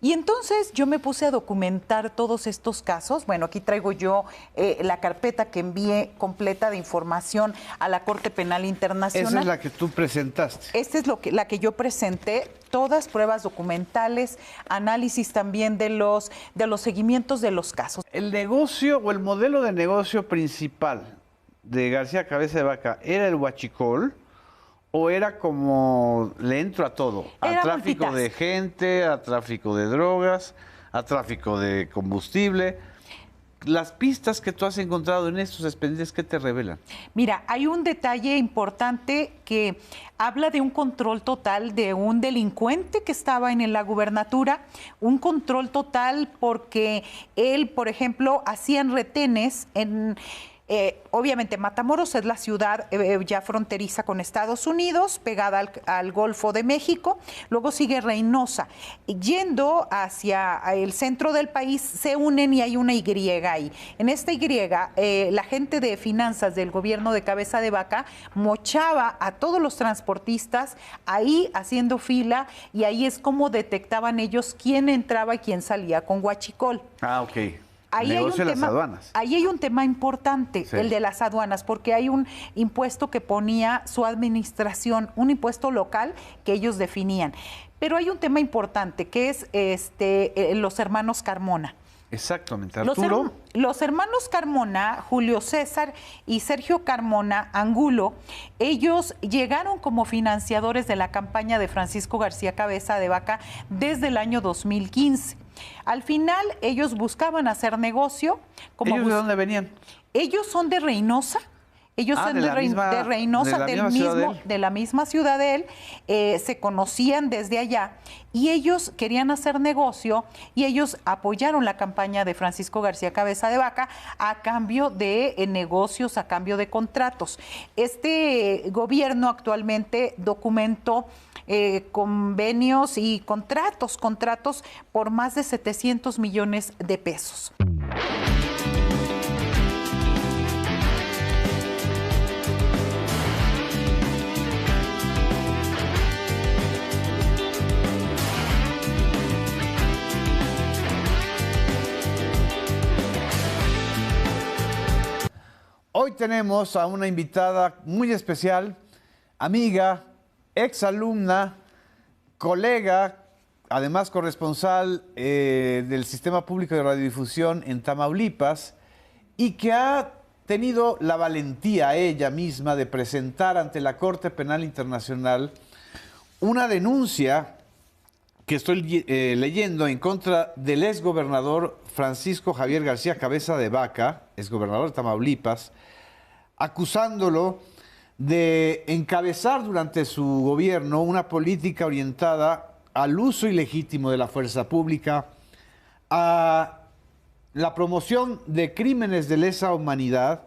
Y entonces yo me puse a documentar todos estos casos. Bueno, aquí traigo yo la carpeta que envié completa de información a la Corte Penal Internacional. Esa es la que tú presentaste. Esta es la que yo presenté, todas pruebas documentales, análisis también de los seguimientos de los casos. El negocio o el modelo de negocio principal de García Cabeza de Vaca, ¿era el huachicol o era como le entro a todo? A tráfico de gente, a tráfico de drogas, a tráfico de combustible. Las pistas que tú has encontrado en estos expedientes, ¿qué te revelan? Mira, hay un detalle importante que habla de un control total de un delincuente que estaba en la gubernatura, un control total porque él, por ejemplo, hacían retenes en... obviamente Matamoros es la ciudad ya fronteriza con Estados Unidos, pegada al Golfo de México. Luego sigue Reynosa. Yendo hacia el centro del país se unen y hay una Y ahí. En esta Y, la gente de finanzas del gobierno de Cabeza de Vaca mochaba a todos los transportistas ahí haciendo fila, y ahí es como detectaban ellos quién entraba y quién salía con huachicol. Ah, ok. Ahí hay, las aduanas. Ahí hay un tema importante, sí, el de las aduanas, porque hay un impuesto que ponía su administración, un impuesto local que ellos definían. Pero hay un tema importante que es los hermanos Carmona. Exactamente, Arturo. Los hermanos Carmona, Julio César y Sergio Carmona Angulo, ellos llegaron como financiadores de la campaña de Francisco García Cabeza de Vaca desde el año 2015. Al final, ellos buscaban hacer negocio. ¿Ellos de dónde venían? Ellos son de Reynosa. Ellos son de Reynosa, de la misma ciudad de él, se conocían desde allá y ellos querían hacer negocio y ellos apoyaron la campaña de Francisco García Cabeza de Vaca a cambio de negocios, a cambio de contratos. Este gobierno actualmente documentó convenios y contratos por más de 700 millones de pesos. Hoy tenemos a una invitada muy especial, amiga, exalumna, colega, además corresponsal del Sistema Público de Radiodifusión en Tamaulipas, y que ha tenido la valentía ella misma de presentar ante la Corte Penal Internacional una denuncia que estoy leyendo en contra del exgobernador Francisco Javier García Cabeza de Vaca, exgobernador de Tamaulipas, acusándolo de encabezar durante su gobierno una política orientada al uso ilegítimo de la fuerza pública, a la promoción de crímenes de lesa humanidad,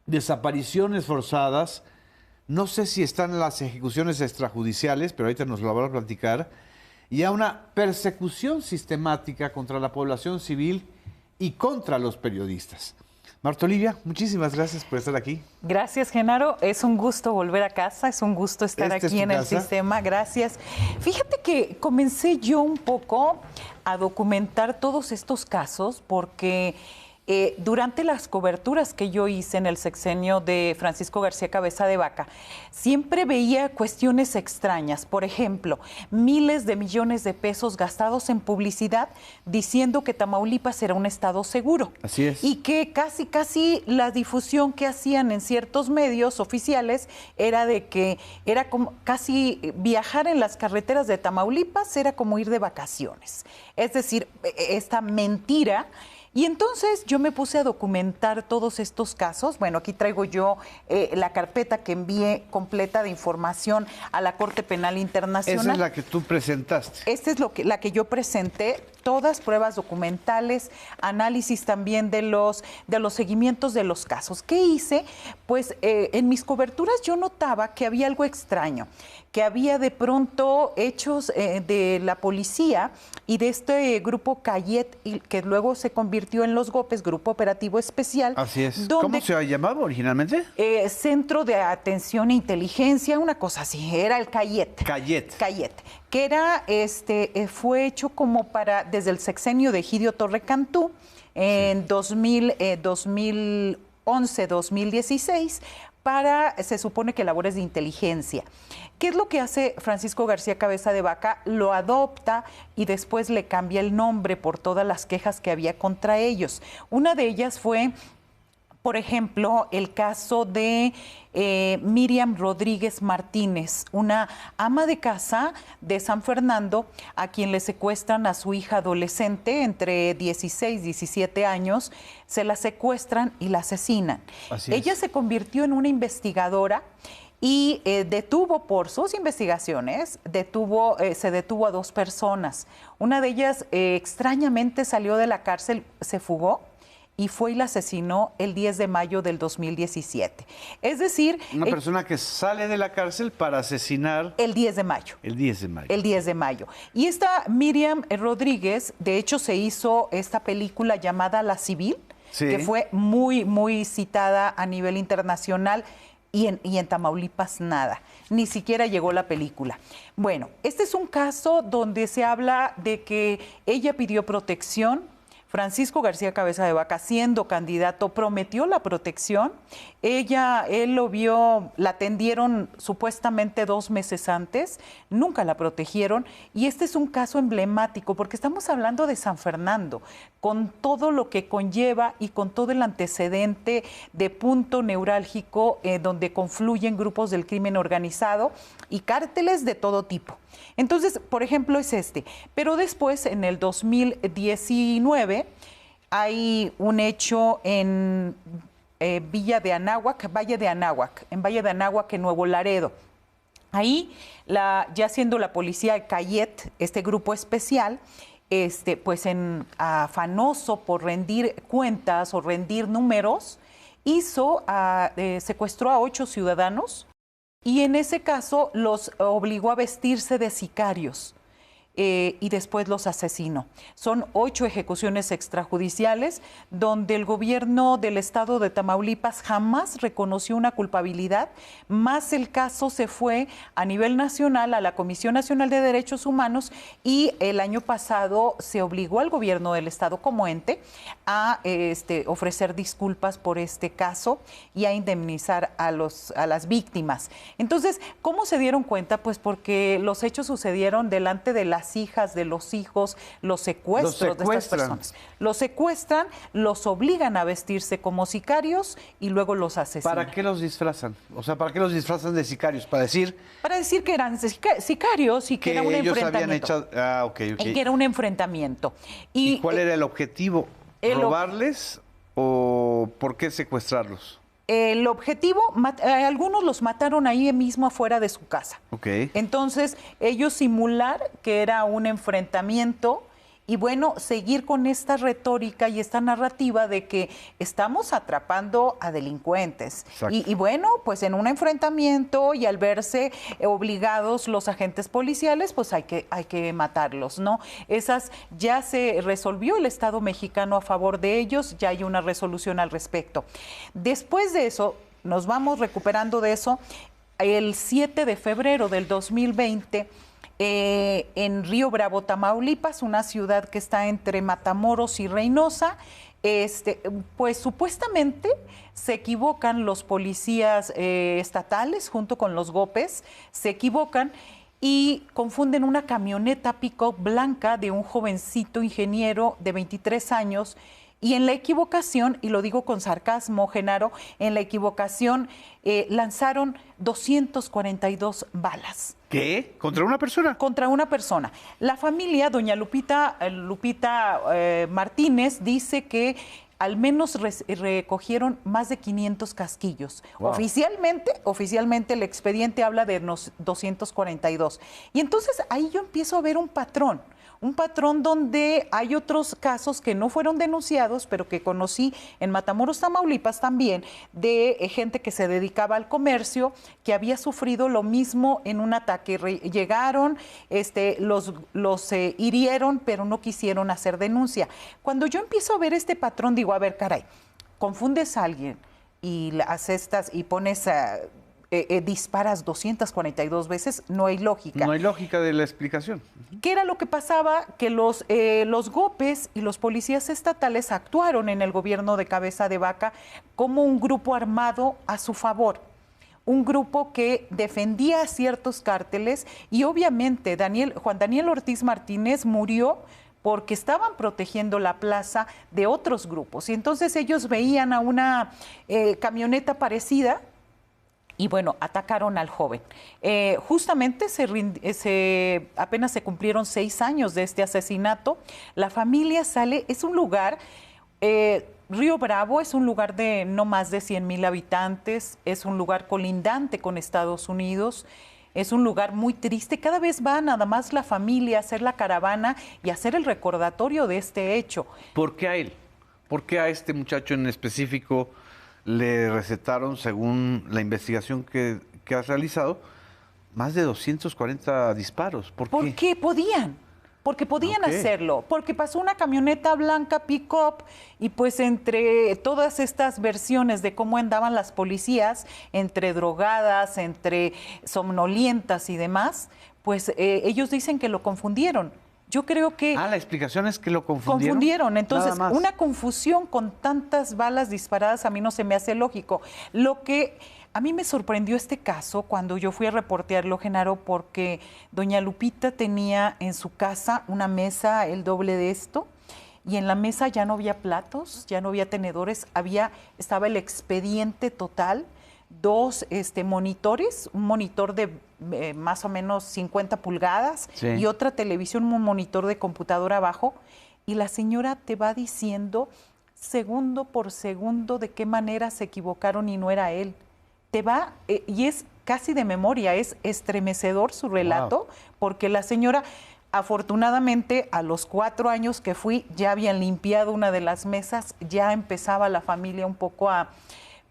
desapariciones forzadas, no sé si están las ejecuciones extrajudiciales, pero ahorita nos lo van a platicar, y a una persecución sistemática contra la población civil y contra los periodistas. Marta Olivia, muchísimas gracias por estar aquí. Gracias, Genaro. Es un gusto volver a casa, es un gusto estar aquí en el sistema. Gracias. Fíjate que comencé yo un poco a documentar todos estos casos porque durante las coberturas que yo hice en el sexenio de Francisco García Cabeza de Vaca, siempre veía cuestiones extrañas. Por ejemplo, miles de millones de pesos gastados en publicidad diciendo que Tamaulipas era un estado seguro. Así es. Y que casi la difusión que hacían en ciertos medios oficiales era de que era como casi viajar en las carreteras de Tamaulipas era como ir de vacaciones. Es decir, esta mentira. Y entonces yo me puse a documentar todos estos casos. Bueno, aquí traigo yo la carpeta que envié completa de información a la Corte Penal Internacional. Esa es la que tú presentaste. Esta es la que yo presenté, todas pruebas documentales, análisis también de los seguimientos de los casos. ¿Qué hice? Pues en mis coberturas yo notaba que había algo extraño, que había de pronto hechos de la policía y de este grupo Cayet, que luego se convirtió en Los Gopes, Grupo Operativo Especial. Así es. Donde, ¿Cómo se llamaba originalmente? Centro de Atención e Inteligencia, una cosa así, era el Cayet. Cayet, que era, fue hecho como para, desde el sexenio de Egidio Torre Cantú, en 2011-2016, se supone que labores de inteligencia. ¿Qué es lo que hace Francisco García Cabeza de Vaca? Lo adopta y después le cambia el nombre por todas las quejas que había contra ellos. Una de ellas fue, por ejemplo, el caso de Miriam Rodríguez Martínez, una ama de casa de San Fernando, a quien le secuestran a su hija adolescente entre 16 y 17 años, se la secuestran y la asesinan. Ella se convirtió en una investigadora y detuvo por sus investigaciones, se detuvo a 2 personas. Una de ellas extrañamente salió de la cárcel, se fugó y fue y la asesinó el 10 de mayo del 2017. Es decir... Una persona que sale de la cárcel para asesinar... El 10 de mayo. El 10 de mayo. El 10 de mayo. Y esta Miriam Rodríguez, de hecho se hizo esta película llamada La Civil, que fue muy, muy citada a nivel internacional, y en Tamaulipas nada, ni siquiera llegó la película. Bueno, este es un caso donde se habla de que ella pidió protección. Francisco García Cabeza de Vaca, siendo candidato, prometió la protección. Él lo vio, la atendieron supuestamente 2 meses antes, nunca la protegieron. Y este es un caso emblemático porque estamos hablando de San Fernando, con todo lo que conlleva y con todo el antecedente de punto neurálgico donde confluyen grupos del crimen organizado y cárteles de todo tipo. Entonces, por ejemplo, es este. Pero después, en el 2019, hay un hecho en Valle de Anáhuac, en Nuevo Laredo. Ahí, ya siendo la policía de Cayet, este grupo especial, pues afanoso por rendir cuentas o rendir números, secuestró a 8 ciudadanos. Y en ese caso los obligó a vestirse de sicarios y después los asesinó. Son 8 ejecuciones extrajudiciales donde el gobierno del estado de Tamaulipas jamás reconoció una culpabilidad, más el caso se fue a nivel nacional a la Comisión Nacional de Derechos Humanos y el año pasado se obligó al gobierno del estado como ente a ofrecer disculpas por este caso y a indemnizar a las víctimas. Entonces, ¿cómo se dieron cuenta? Pues porque los hechos sucedieron delante de las hijas, de los hijos, los secuestros de estas personas. Los secuestran, los obligan a vestirse como sicarios y luego los asesinan. ¿Para qué los disfrazan? O sea, ¿para qué los disfrazan de sicarios? Para decir que eran sicarios y que era un ellos enfrentamiento. habían hecho... ok. Y que era un enfrentamiento. ¿Y cuál era el objetivo? ¿Robarles o por qué secuestrarlos? El objetivo, algunos los mataron ahí mismo afuera de su casa. Entonces, ellos simular que era un enfrentamiento y bueno, seguir con esta retórica y esta narrativa de que estamos atrapando a delincuentes. Y bueno, pues en un enfrentamiento y al verse obligados los agentes policiales, pues hay que matarlos, ¿no? Ya se resolvió el Estado mexicano a favor de ellos, ya hay una resolución al respecto. Después de eso, nos vamos recuperando de eso, el 7 de febrero del 2020, en Río Bravo, Tamaulipas, una ciudad que está entre Matamoros y Reynosa, pues supuestamente se equivocan los policías estatales junto con los Gopes, se equivocan y confunden una camioneta pick-up blanca de un jovencito ingeniero de 23 años y en la equivocación, y lo digo con sarcasmo, Genaro, en la equivocación lanzaron 242 balas. ¿Qué? ¿Contra una persona? Contra una persona. La familia, doña Lupita Martínez, dice que al menos recogieron más de 500 casquillos. Wow. Oficialmente el expediente habla de 242. Y entonces ahí yo empiezo a ver un patrón un patrón donde hay otros casos que no fueron denunciados, pero que conocí en Matamoros, Tamaulipas también, de gente que se dedicaba al comercio, que había sufrido lo mismo en un ataque. Llegaron, los hirieron, pero no quisieron hacer denuncia. Cuando yo empiezo a ver este patrón, digo, a ver, caray, confundes a alguien y pones disparas 242 veces, no hay lógica. No hay lógica de la explicación. ¿Qué era lo que pasaba? Que los GOPES y los policías estatales actuaron en el gobierno de Cabeza de Vaca como un grupo armado a su favor. Un grupo que defendía a ciertos cárteles y obviamente Juan Daniel Ortiz Martínez murió porque estaban protegiendo la plaza de otros grupos. Y entonces ellos veían a una camioneta parecida y bueno, atacaron al joven. Justamente apenas se cumplieron 6 años de este asesinato. La familia sale, es un lugar, Río Bravo es un lugar de no más de 100,000 habitantes, es un lugar colindante con Estados Unidos. Es un lugar muy triste. Cada vez va nada más la familia a hacer la caravana y a hacer el recordatorio de este hecho. ¿Por qué a él? ¿Por qué a este muchacho en específico le recetaron, según la investigación que has realizado, más de 240 disparos? ¿Por qué? Podían. Porque podían hacerlo, porque pasó una camioneta blanca pick-up y pues entre todas estas versiones de cómo andaban las policías, entre drogadas, entre somnolientas y demás, pues ellos dicen que lo confundieron. Yo creo que... la explicación es que lo confundieron. Confundieron, entonces una confusión con tantas balas disparadas a mí no se me hace lógico. Lo que... A mí me sorprendió este caso cuando yo fui a reportearlo, Genaro, porque doña Lupita tenía en su casa una mesa el doble de esto y en la mesa ya no había platos, ya no había tenedores, estaba el expediente total, 2 monitores, un monitor de más o menos 50 pulgadas y otra televisión, un monitor de computadora abajo, y la señora te va diciendo segundo por segundo de qué manera se equivocaron y no era él. Te va, y es casi de memoria, es estremecedor su relato, porque la señora, afortunadamente, a los 4 años que fui, ya habían limpiado una de las mesas, ya empezaba la familia un poco a,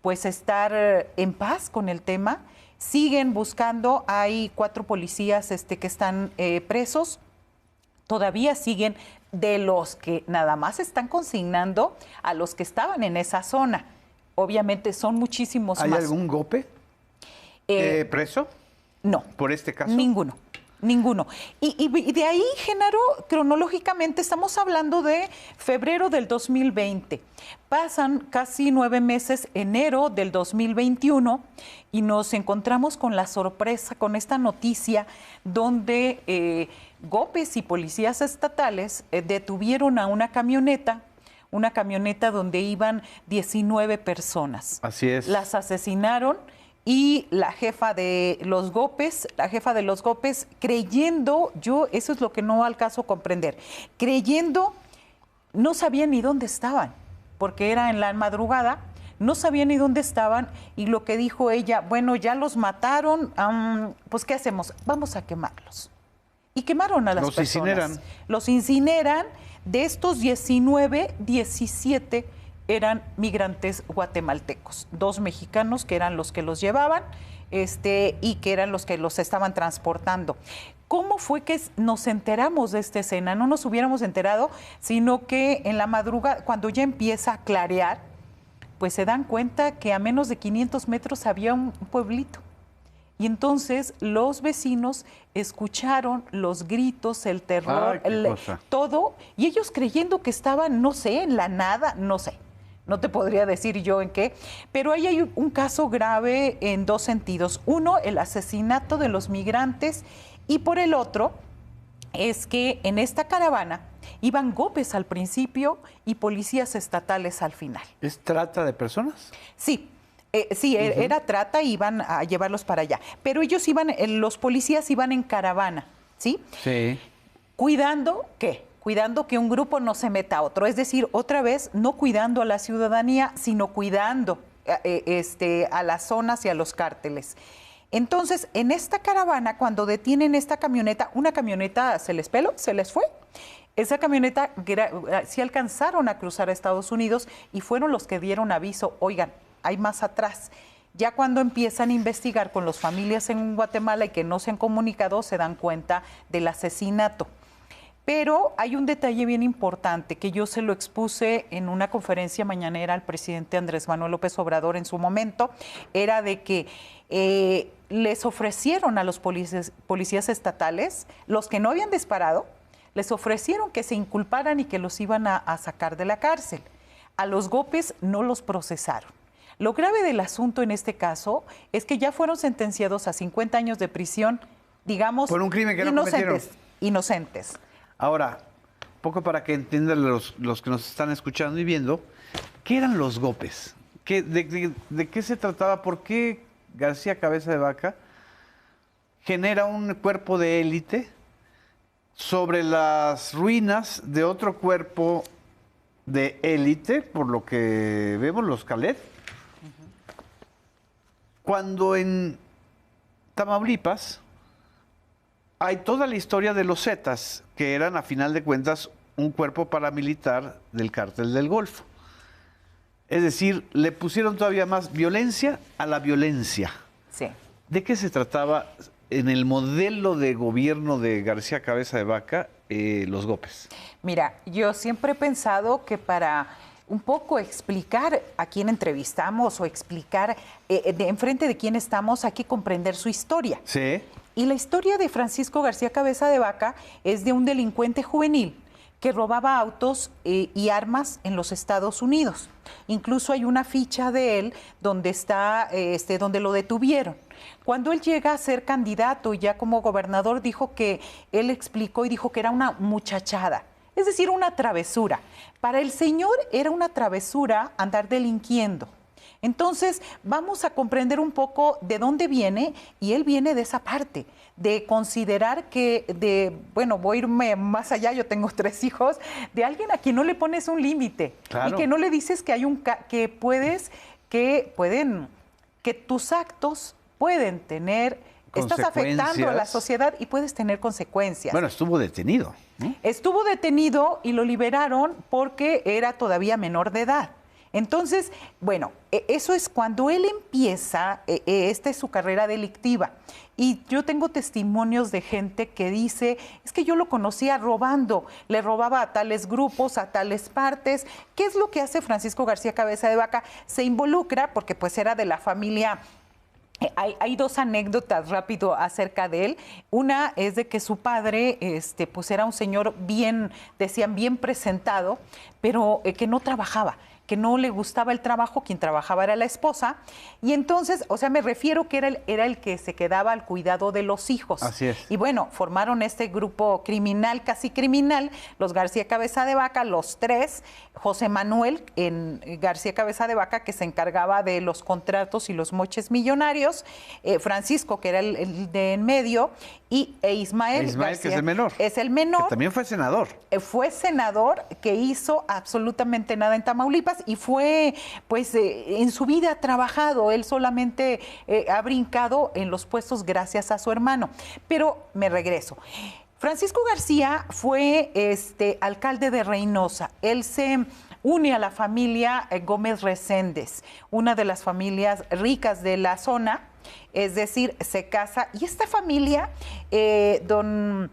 pues, estar en paz con el tema. Siguen buscando, hay 4 policías que están presos, todavía siguen de los que nada más están consignando a los que estaban en esa zona. Obviamente son muchísimos más. ¿Hay algún GOPE preso? No. ¿Por este caso? Ninguno. Y de ahí, Genaro, cronológicamente estamos hablando de febrero del 2020. Pasan casi 9 meses, enero del 2021, y nos encontramos con la sorpresa, con esta noticia donde GOPES y policías estatales detuvieron a una camioneta donde iban 19 personas. Así es. Las asesinaron y la jefa de los GOPES, creyendo, eso es lo que no alcanzo a comprender, creyendo, no sabían ni dónde estaban, porque era en la madrugada, no sabían ni dónde estaban, y lo que dijo ella, bueno, ya los mataron, pues ¿qué hacemos? Vamos a quemarlos. Y quemaron a las personas. Los incineran. De estos 19, 17 eran migrantes guatemaltecos, 2 mexicanos que eran los que los llevaban y que eran los que los estaban transportando. ¿Cómo fue que nos enteramos de esta escena? No nos hubiéramos enterado, sino que en la madrugada, cuando ya empieza a clarear, pues se dan cuenta que a menos de 500 metros había un pueblito. Y entonces los vecinos escucharon los gritos, el terror, todo, y ellos creyendo que estaban, no sé, en la nada, no sé, no te podría decir yo en qué, pero ahí hay un caso grave en 2 sentidos. Uno, el asesinato de los migrantes, y por el otro, es que en esta caravana iban GOPES al principio y policías estatales al final. ¿Es trata de personas? Sí. Era trata y iban a llevarlos para allá. Pero ellos los policías iban en caravana, ¿sí? Sí. ¿Cuidando qué? Cuidando que un grupo no se meta a otro. Es decir, otra vez, no cuidando a la ciudadanía, sino cuidando a las zonas y a los cárteles. Entonces, en esta caravana, cuando detienen esta camioneta, una camioneta se les peló, se les fue, Esa camioneta sí alcanzaron a cruzar a Estados Unidos y fueron los que dieron aviso, oigan, hay más atrás. Ya cuando empiezan a investigar con las familias en Guatemala y que no se han comunicado, se dan cuenta del asesinato. Pero hay un detalle bien importante que yo se lo expuse en una conferencia mañanera al presidente Andrés Manuel López Obrador en su momento, era de que les ofrecieron a los policías estatales, los que no habían disparado, les ofrecieron que se inculparan y que los iban a sacar de la cárcel. A los Gópez no los procesaron. Lo grave del asunto en este caso es que ya fueron sentenciados a 50 años de prisión, digamos, por un crimen que no cometieron. Inocentes. Ahora, poco para que entiendan los que nos están escuchando y viendo, ¿qué eran los Gópez? ¿De qué se trataba? ¿Por qué García Cabeza de Vaca genera un cuerpo de élite sobre las ruinas de otro cuerpo de élite, por lo que vemos, los Calet? Cuando en Tamaulipas hay toda la historia de los Zetas, que eran a final de cuentas un cuerpo paramilitar del Cártel del Golfo. Es decir, le pusieron todavía más violencia a la violencia. Sí. ¿De qué se trataba en el modelo de gobierno de García Cabeza de Vaca, los Gópez? Mira, yo siempre he pensado que para un poco explicar a quién entrevistamos o explicar enfrente de quién estamos, hay que comprender su historia. Sí. Y la historia de Francisco García Cabeza de Vaca es de un delincuente juvenil que robaba autos y armas en los Estados Unidos. Incluso hay una ficha de él donde está, donde lo detuvieron. Cuando él llega a ser candidato y ya como gobernador, dijo que él explicó y dijo que era una muchachada. Es decir, una travesura. Para el señor era una travesura andar delinquiendo. Entonces, vamos a comprender un poco de dónde viene, y él viene de esa parte, de considerar que, bueno, voy a irme más allá, yo tengo 3 hijos, de alguien a quien no le pones un límite, claro, y que no le dices que hay que tus actos pueden tener, estás afectando a la sociedad y puedes tener consecuencias. Bueno, estuvo detenido, ¿no? Estuvo detenido y lo liberaron porque era todavía menor de edad. Entonces, bueno, eso es cuando él empieza, esta es su carrera delictiva. Y yo tengo testimonios de gente que dice, es que yo lo conocía robando, le robaba a tales grupos, a tales partes. ¿Qué es lo que hace Francisco García Cabeza de Vaca? Se involucra, porque pues era de la familia. Hay 2 anécdotas rápido acerca de él. Una es de que su padre, pues era un señor bien, decían, bien presentado, pero que no trabajaba, que no le gustaba el trabajo, quien trabajaba era la esposa, y entonces, o sea, me refiero que era el que se quedaba al cuidado de los hijos. Así es. Y bueno, formaron este grupo criminal, casi criminal, los García Cabeza de Vaca, los 3, José Manuel García Cabeza de Vaca, que se encargaba de los contratos y los moches millonarios, Francisco, que era el de en medio, y Ismael García, que es el menor. Es el menor. Que también fue senador. Fue senador, que hizo absolutamente nada en Tamaulipas y fue, pues, en su vida ha trabajado. Él solamente ha brincado en los puestos gracias a su hermano. Pero me regreso. Francisco García fue alcalde de Reynosa. Él se une a la familia Gómez Reséndez, una de las familias ricas de la zona. Es decir, se casa, y esta familia, don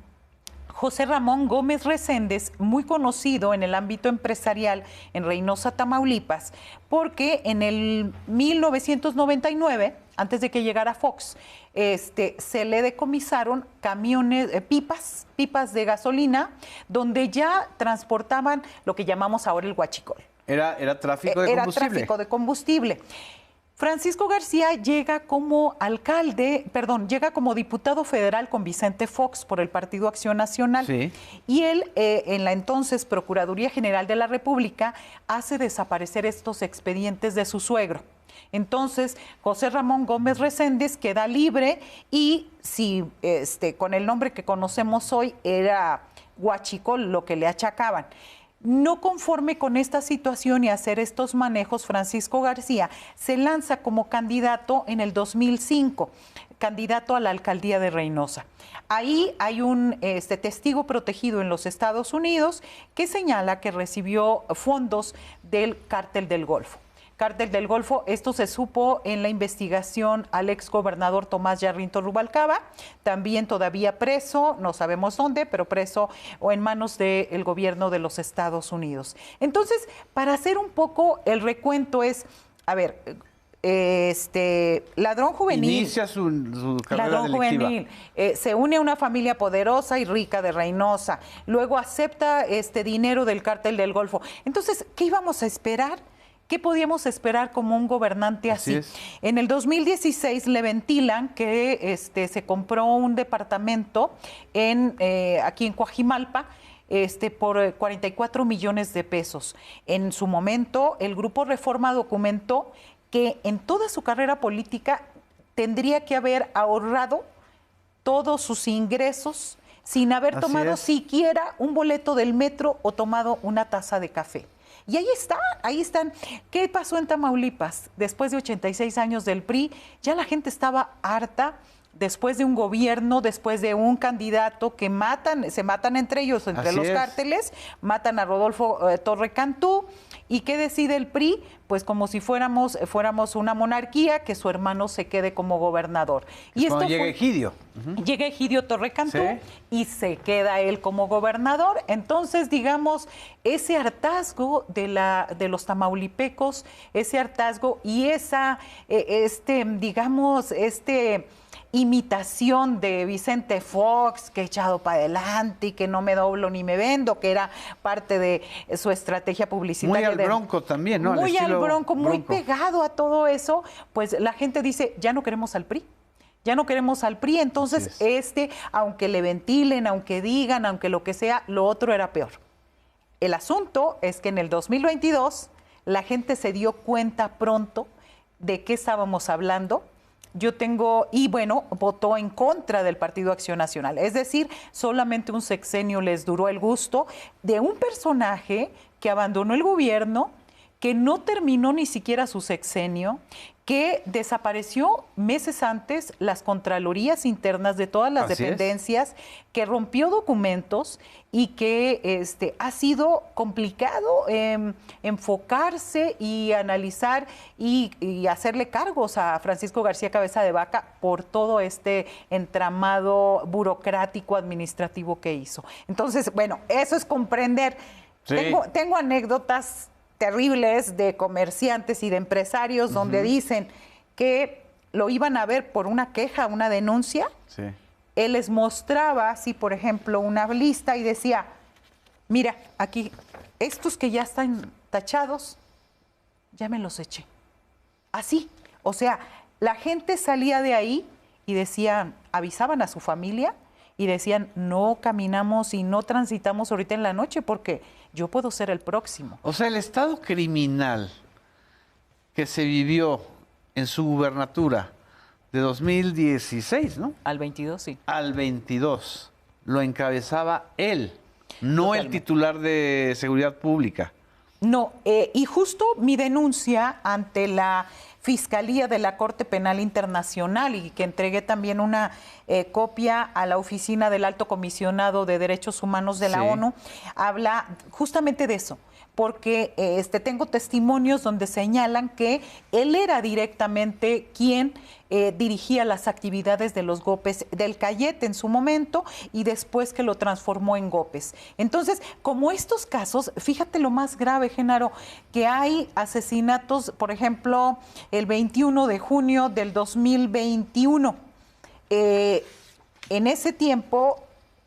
José Ramón Gómez Reséndez, muy conocido en el ámbito empresarial en Reynosa, Tamaulipas, porque en el 1999, antes de que llegara Fox, se le decomisaron camiones, pipas de gasolina, donde ya transportaban lo que llamamos ahora el huachicol. Era tráfico de combustible. Era tráfico de combustible. Francisco García llega como diputado federal con Vicente Fox por el Partido Acción Nacional. Sí. Y él, en la entonces Procuraduría General de la República, hace desaparecer estos expedientes de su suegro. Entonces, José Ramón Gómez Reséndez queda libre y si con el nombre que conocemos hoy era huachicol, lo que le achacaban. No conforme con esta situación y hacer estos manejos, Francisco García se lanza como candidato en el 2005, candidato a la alcaldía de Reynosa. Ahí hay un testigo protegido en los Estados Unidos que señala que recibió fondos del Cártel del Golfo. Cártel del Golfo, esto se supo en la investigación al exgobernador Tomás Yarrinto Rubalcaba, también todavía preso, no sabemos dónde, pero preso o en manos del gobierno de los Estados Unidos. Entonces, para hacer un poco el recuento es, a ver, ladrón juvenil. Inicia su carrera ladrón delictiva. juvenil, se une a una familia poderosa y rica de Reynosa, luego acepta dinero del Cártel del Golfo. Entonces, ¿qué íbamos a esperar? ¿Qué podíamos esperar como un gobernante así? En el 2016 le ventilan que se compró un departamento aquí en Coajimalpa por 44 millones de pesos. En su momento, el Grupo Reforma documentó que en toda su carrera política tendría que haber ahorrado todos sus ingresos sin haber tomado siquiera un boleto del metro o tomado una taza de café. Y ahí están. ¿Qué pasó en Tamaulipas? Después de 86 años del PRI, ya la gente estaba harta, después de un gobierno, después de un candidato que se matan entre ellos, entre los cárteles, matan a Rodolfo Torre Cantú. ¿Y qué decide el PRI? Pues como si fuéramos una monarquía, que su hermano se quede como gobernador. Y esto llega Egidio. Llega Egidio Torre Cantú y se queda él como gobernador. Entonces, digamos, ese hartazgo de los tamaulipecos, ese hartazgo y esa, imitación de Vicente Fox, que he echado para adelante y que no me doblo ni me vendo, que era parte de su estrategia publicitaria. Muy al Bronco también, ¿no? Muy al Bronco, muy pegado a todo eso, pues la gente dice, ya no queremos al PRI. Ya no queremos al PRI, entonces aunque le ventilen, aunque digan, aunque lo que sea, lo otro era peor. El asunto es que en el 2022 la gente se dio cuenta pronto de qué estábamos hablando. Votó en contra del Partido Acción Nacional. Es decir, solamente un sexenio les duró el gusto de un personaje que abandonó el gobierno, que no terminó ni siquiera su sexenio, que desapareció meses antes las contralorías internas de todas las dependencias, que rompió documentos y que ha sido complicado enfocarse y analizar y hacerle cargos a Francisco García Cabeza de Vaca por todo este entramado burocrático administrativo que hizo. Entonces, bueno, eso es comprender. Tengo anécdotas terribles de comerciantes y de empresarios donde dicen que lo iban a ver por una queja, una denuncia. Él les mostraba así, por ejemplo, una lista y decía, mira, aquí, estos que ya están tachados, ya me los eché. Así, o sea, la gente salía de ahí y decían, avisaban a su familia y decían, no caminamos y no transitamos ahorita en la noche porque yo puedo ser el próximo. O sea, el estado criminal que se vivió en su gubernatura de 2016, ¿no? Al 22, sí. Al 22, lo encabezaba él, no el titular de Seguridad Pública. No, y justo mi denuncia ante la Fiscalía de la Corte Penal Internacional y que entregué también una copia a la Oficina del Alto Comisionado de Derechos Humanos de la ONU, habla justamente de eso, porque tengo testimonios donde señalan que él era directamente quien dirigía las actividades de los GOPES del Cayete en su momento y después que lo transformó en GOPES. Entonces, como estos casos, fíjate lo más grave, Genaro, que hay asesinatos, por ejemplo, el 21 de junio del 2021. En ese tiempo,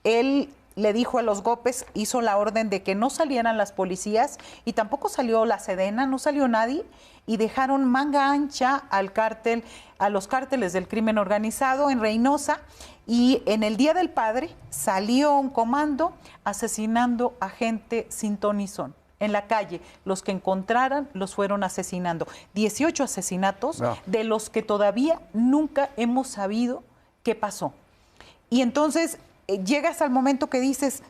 él le dijo a los GOPES, hizo la orden de que no salieran las policías y tampoco salió la Sedena, no salió nadie y dejaron manga ancha al cártel, a los cárteles del crimen organizado en Reynosa y en el Día del Padre salió un comando asesinando a gente sin ton ni son. En la calle, los que encontraran los fueron asesinando. 18 asesinatos de los que todavía nunca hemos sabido qué pasó. Y entonces llegas al momento que dices,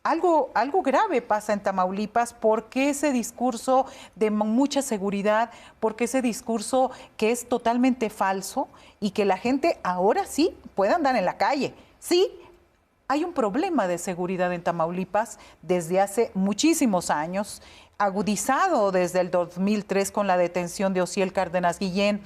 algo grave pasa en Tamaulipas, porque ese discurso de mucha seguridad, porque ese discurso que es totalmente falso y que la gente ahora sí puede andar en la calle. Sí, hay un problema de seguridad en Tamaulipas desde hace muchísimos años, agudizado desde el 2003 con la detención de Osiel Cárdenas Guillén,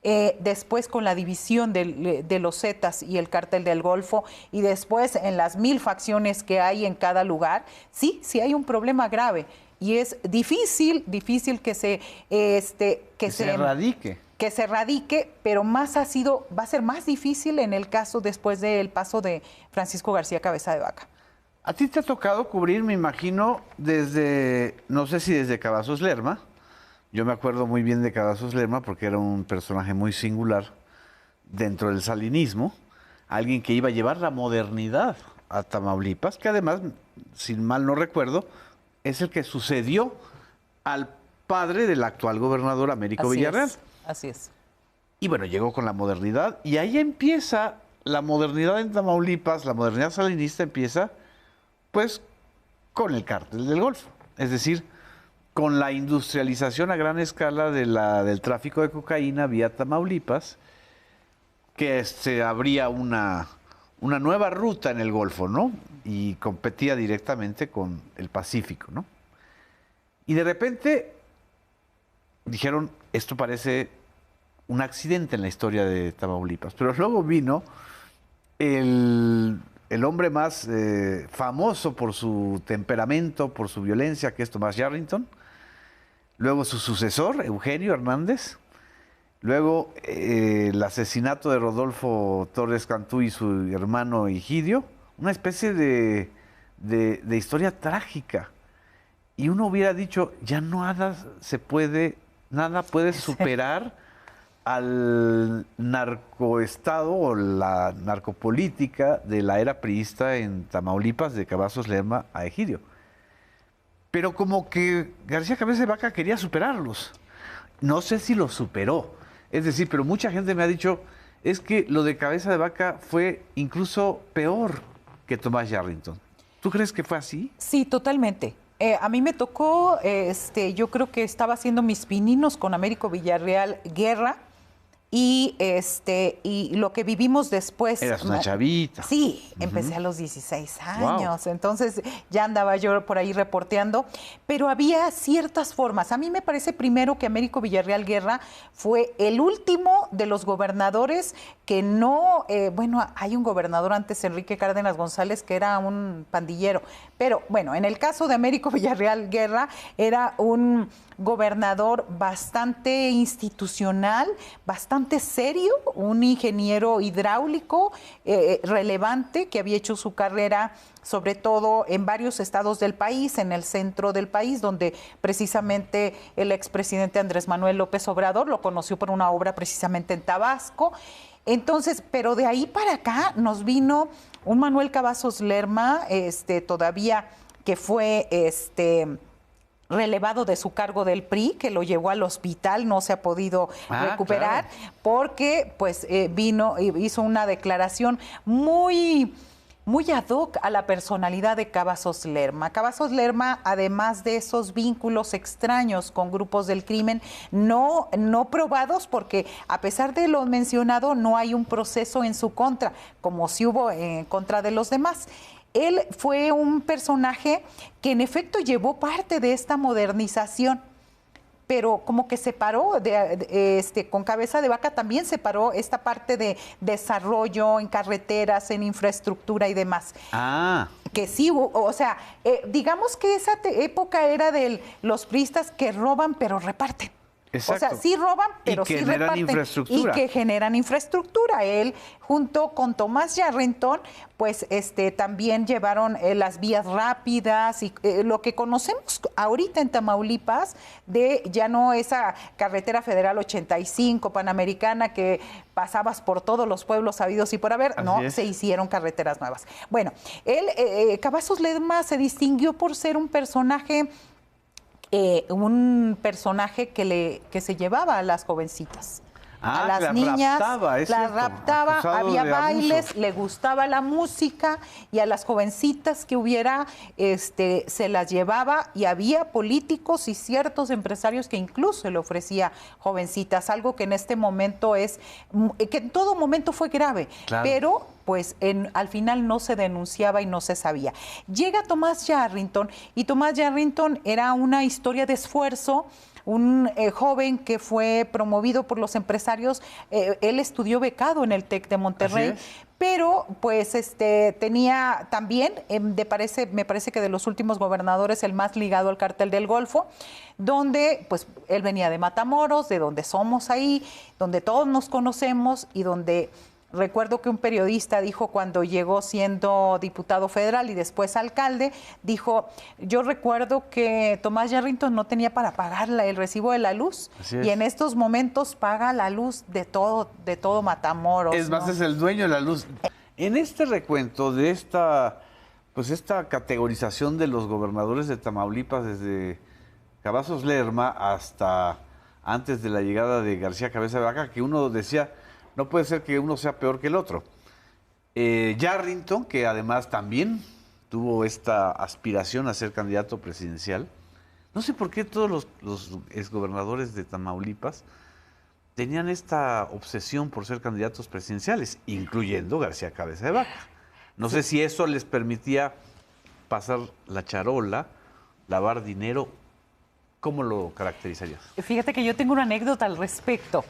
después con la división de los Zetas y el Cártel del Golfo, y después en las 1000 facciones que hay en cada lugar. Sí hay un problema grave y es difícil que se erradique. Que se erradique, pero va a ser más difícil en el caso después del paso de Francisco García Cabeza de Vaca. A ti te ha tocado cubrir, me imagino, no sé si desde Cavazos Lerma. Yo me acuerdo muy bien de Cavazos Lerma porque era un personaje muy singular dentro del salinismo, alguien que iba a llevar la modernidad a Tamaulipas, que además, sin mal no recuerdo, es el que sucedió al padre del actual gobernador Américo Villarreal. Así es. Y bueno, llegó con la modernidad y ahí empieza la modernidad en Tamaulipas, la modernidad salinista empieza pues con el Cártel del Golfo, es decir, con la industrialización a gran escala del tráfico de cocaína vía Tamaulipas, que se abría una nueva ruta en el Golfo, ¿no? Y competía directamente con el Pacífico, ¿no? Y de repente dijeron, esto parece un accidente en la historia de Tamaulipas, pero luego vino el hombre más famoso por su temperamento, por su violencia, que es Tomás Yarrington. Luego su sucesor, Eugenio Hernández. Luego el asesinato de Rodolfo Torres Cantú y su hermano Egidio. Una especie de historia trágica. Y uno hubiera dicho, ya nada puede superar al narcoestado o la narcopolítica de la era priista en Tamaulipas, de Cavazos Lerma a Egidio. Pero como que García Cabeza de Vaca quería superarlos. No sé si los superó. Es decir, pero mucha gente me ha dicho, es que lo de Cabeza de Vaca fue incluso peor que Tomás Yarrington. ¿Tú crees que fue así? Sí, totalmente. A mí me tocó, yo creo que estaba haciendo mis pininos con Américo Villarreal Guerra, y lo que vivimos después. Eras una chavita. Sí, empecé a los 16 años, wow. Entonces ya andaba yo por ahí reporteando, pero había ciertas formas. A mí me parece primero que Américo Villarreal Guerra fue el último de los gobernadores que no, hay un gobernador antes, Enrique Cárdenas González, que era un pandillero, pero bueno, en el caso de Américo Villarreal Guerra era un gobernador bastante institucional, bastante serio, un ingeniero hidráulico relevante que había hecho su carrera sobre todo en varios estados del país, en el centro del país, donde precisamente el expresidente Andrés Manuel López Obrador lo conoció por una obra precisamente en Tabasco. Entonces, pero de ahí para acá nos vino un Manuel Cavazos Lerma, todavía que fue relevado de su cargo del PRI, que lo llevó al hospital, no se ha podido recuperar, claro. Porque pues hizo una declaración muy ad hoc a la personalidad de Cavazos Lerma. Cavazos Lerma, además de esos vínculos extraños con grupos del crimen, no probados, porque a pesar de lo mencionado, no hay un proceso en su contra, como si hubo en contra de los demás. Él fue un personaje que en efecto llevó parte de esta modernización, pero como que separó, con Cabeza de Vaca también separó esta parte de desarrollo en carreteras, en infraestructura y demás. Que sí, o sea, digamos que esa época era de los priistas que roban pero reparten. Exacto. O sea, sí roban, pero sí reparten. Infraestructura. Y que generan infraestructura. Él, junto con Tomás Yarrington, pues también llevaron las vías rápidas y lo que conocemos ahorita en Tamaulipas, de ya no esa carretera federal 85 panamericana que pasabas por todos los pueblos habidos y por haber, se hicieron carreteras nuevas. Bueno, él, Cavazos Lerma se distinguió por ser un personaje que se llevaba a las jovencitas. a Ah, las las niñas, raptaba, es las cierto, raptaba, acusado había de abuso. bailes, le gustaba la música y a las jovencitas que hubiera se las llevaba y había políticos y ciertos empresarios que incluso le ofrecía jovencitas, algo que en este momento que en todo momento fue grave, Claro. pero pues al final no se denunciaba y no se sabía. Llega Tomás Yarrington y Tomás Yarrington era una historia de esfuerzo, un joven que fue promovido por los empresarios. Él estudió becado en el TEC de Monterrey, pero pues tenía también, me parece que de los últimos gobernadores, el más ligado al cártel del Golfo, donde pues él venía de Matamoros, de donde somos ahí, donde todos nos conocemos y donde... Recuerdo que un periodista dijo cuando llegó siendo diputado federal y después alcalde, dijo, yo recuerdo que Tomás Yarrington no tenía para pagar el recibo de la luz y en estos momentos paga la luz de todo Matamoros. Es más, ¿no? es el dueño de la luz. En este recuento de esta categorización de los gobernadores de Tamaulipas desde Cavazos Lerma hasta antes de la llegada de García Cabeza de Vaca, que uno decía... No puede ser que uno sea peor que el otro. Yarrington, que además también tuvo esta aspiración a ser candidato presidencial. No sé por qué todos los exgobernadores de Tamaulipas tenían esta obsesión por ser candidatos presidenciales, incluyendo García Cabeza de Vaca. No sé si eso les permitía pasar la charola, lavar dinero. ¿Cómo lo caracterizarías? Fíjate que yo tengo una anécdota al respecto.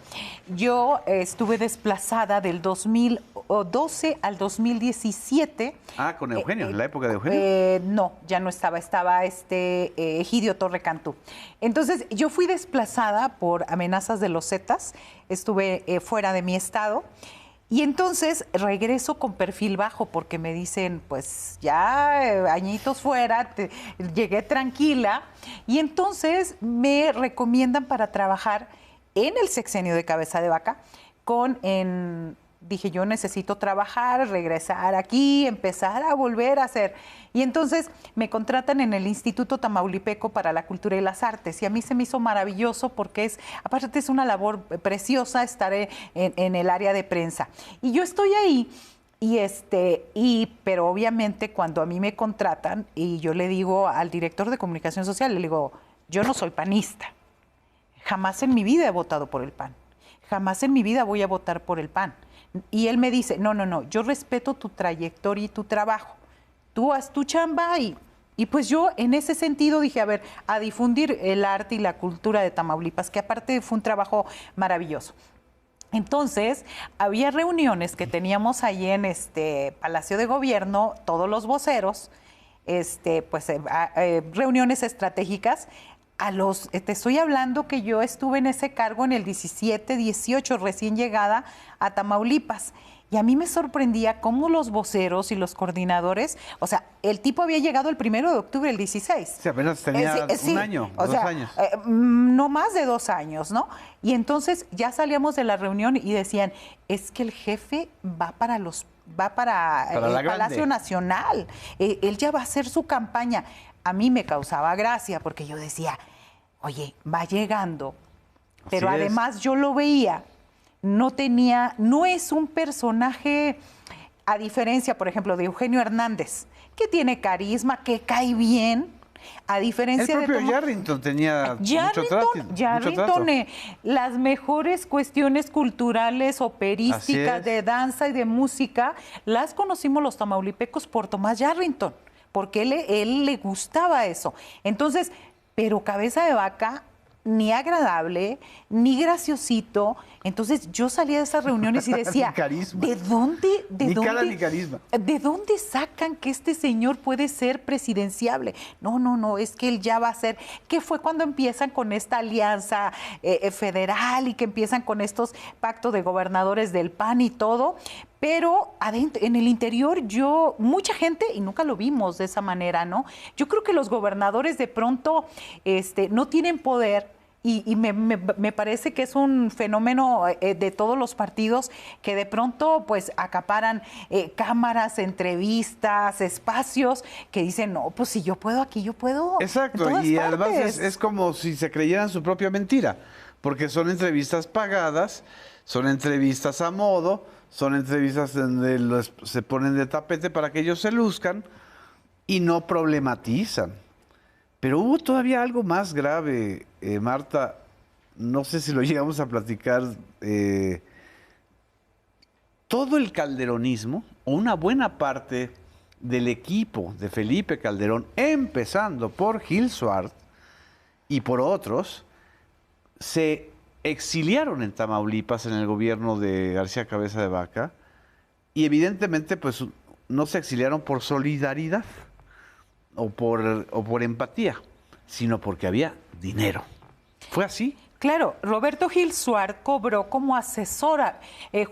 Yo estuve desplazada del 2012 al 2017. Ah, con Eugenio, en la época de Eugenio. No, ya no estaba, Egidio Torre Cantú. Entonces, yo fui desplazada por amenazas de los Zetas, estuve fuera de mi estado. Y entonces regreso con perfil bajo porque me dicen, pues ya añitos fuera, llegué tranquila. Y entonces me recomiendan para trabajar en el sexenio de Cabeza de Vaca dije, yo necesito trabajar, regresar aquí, empezar a volver a hacer. Y entonces me contratan en el Instituto Tamaulipeco para la Cultura y las Artes. Y a mí se me hizo maravilloso porque aparte es una labor preciosa estar en el área de prensa. Y yo estoy ahí. Pero obviamente cuando a mí me contratan y yo le digo al director de comunicación social, le digo, yo no soy panista. Jamás en mi vida he votado por el PAN. Jamás en mi vida voy a votar por el PAN. Y él me dice, no, yo respeto tu trayectoria y tu trabajo. Tú haz tu chamba y pues yo en ese sentido dije, a ver, a difundir el arte y la cultura de Tamaulipas, que aparte fue un trabajo maravilloso. Entonces, había reuniones que teníamos ahí en Palacio de Gobierno, todos los voceros, reuniones estratégicas. Te estoy hablando que yo estuve en ese cargo en el 17, 18, recién llegada a Tamaulipas. Y a mí me sorprendía cómo los voceros y los coordinadores, o sea, el tipo había llegado el 1 de octubre del 16. Sí, apenas tenía un año, o 2 sea, años. No más de 2 años, ¿no? Y entonces ya salíamos de la reunión y decían, es que el jefe va para el Palacio Nacional. Él ya va a hacer su campaña. A mí me causaba gracia porque yo decía, oye, va llegando, pero además yo lo veía, no es un personaje, a diferencia, por ejemplo, de Eugenio Hernández, que tiene carisma, que cae bien, a diferencia el propio Yarrington tenía mucho trato. Las mejores cuestiones culturales, operísticas, de danza y de música, las conocimos los tamaulipecos por Tomás Yarrington, porque él le gustaba eso. Entonces, pero Cabeza de Vaca, ni agradable, ni graciosito. Entonces yo salía de esas reuniones y decía, ¿de dónde sacan que este señor puede ser presidenciable? No, es que él ya va a ser, que fue cuando empiezan con esta alianza federal y que empiezan con estos pactos de gobernadores del PAN y todo. Pero adentro, en el interior, mucha gente, y nunca lo vimos de esa manera, ¿no? Yo creo que los gobernadores de pronto no tienen poder Y me parece que es un fenómeno de todos los partidos que de pronto pues acaparan cámaras, entrevistas, espacios que dicen, no, pues si yo puedo aquí, yo puedo. Exacto, y además es como si se creyeran su propia mentira, porque son entrevistas pagadas, son entrevistas a modo, son entrevistas donde se ponen de tapete para que ellos se luzcan y no problematizan. Pero hubo todavía algo más grave, Marta, no sé si lo llegamos a platicar, todo el calderonismo, o una buena parte del equipo de Felipe Calderón, empezando por Gil Suart y por otros, se exiliaron en Tamaulipas en el gobierno de García Cabeza de Vaca, y evidentemente pues no se exiliaron por solidaridad o por empatía, sino porque había dinero. ¿Fue así? Claro, Roberto Gil Suart cobró como asesora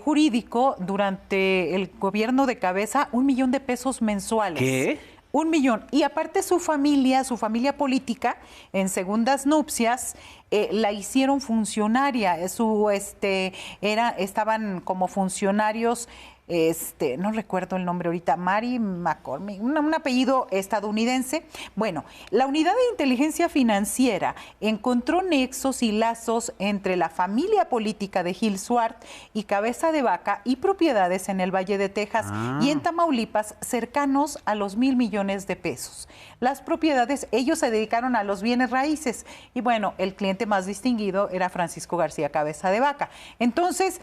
jurídico durante el gobierno de Cabeza 1 millón de pesos mensuales. ¿Qué? 1 millón. Y aparte su familia política, en segundas nupcias, la hicieron funcionaria. Estaban como funcionarios, no recuerdo el nombre ahorita, Mary McCormick, un apellido estadounidense. Bueno, la unidad de inteligencia financiera encontró nexos y lazos entre la familia política de Gil Suart y Cabeza de Vaca y propiedades en el Valle de Texas y en Tamaulipas cercanos a los 1,000 millones de pesos. Las propiedades, ellos se dedicaron a los bienes raíces y bueno, el cliente más distinguido era Francisco García Cabeza de Vaca. Entonces,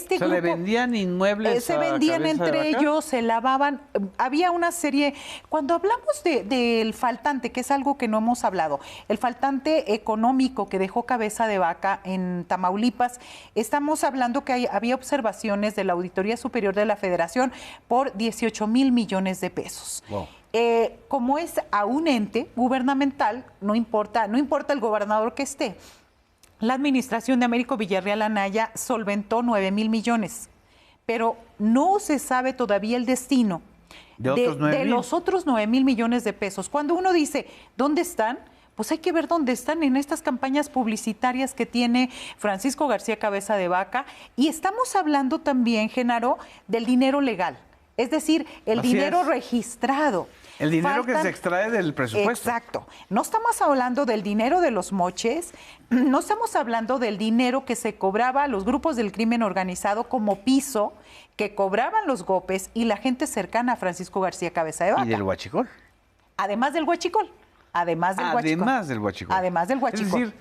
grupo, le vendían inmuebles se vendían entre ellos, se lavaban. Había una serie. Cuando hablamos del faltante, que es algo que no hemos hablado, el faltante económico que dejó Cabeza de Vaca en Tamaulipas, estamos hablando que había observaciones de la Auditoría Superior de la Federación por 18,000 millones de pesos. Wow. Como es a un ente gubernamental, no importa el gobernador que esté. La administración de Américo Villarreal Anaya solventó 9,000 millones, pero no se sabe todavía el destino de los otros 9,000 millones de pesos. Cuando uno dice, ¿dónde están? Pues hay que ver dónde están en estas campañas publicitarias que tiene Francisco García Cabeza de Vaca. Y estamos hablando también, Genaro, del dinero legal, es decir, el dinero registrado. El dinero que se extrae del presupuesto. Exacto. No estamos hablando del dinero de los moches, no estamos hablando del dinero que se cobraba a los grupos del crimen organizado como piso, que cobraban los GOPES y la gente cercana a Francisco García Cabeza de Vaca. Y del huachicol. Además del huachicol. Además del huachicol. Es decir,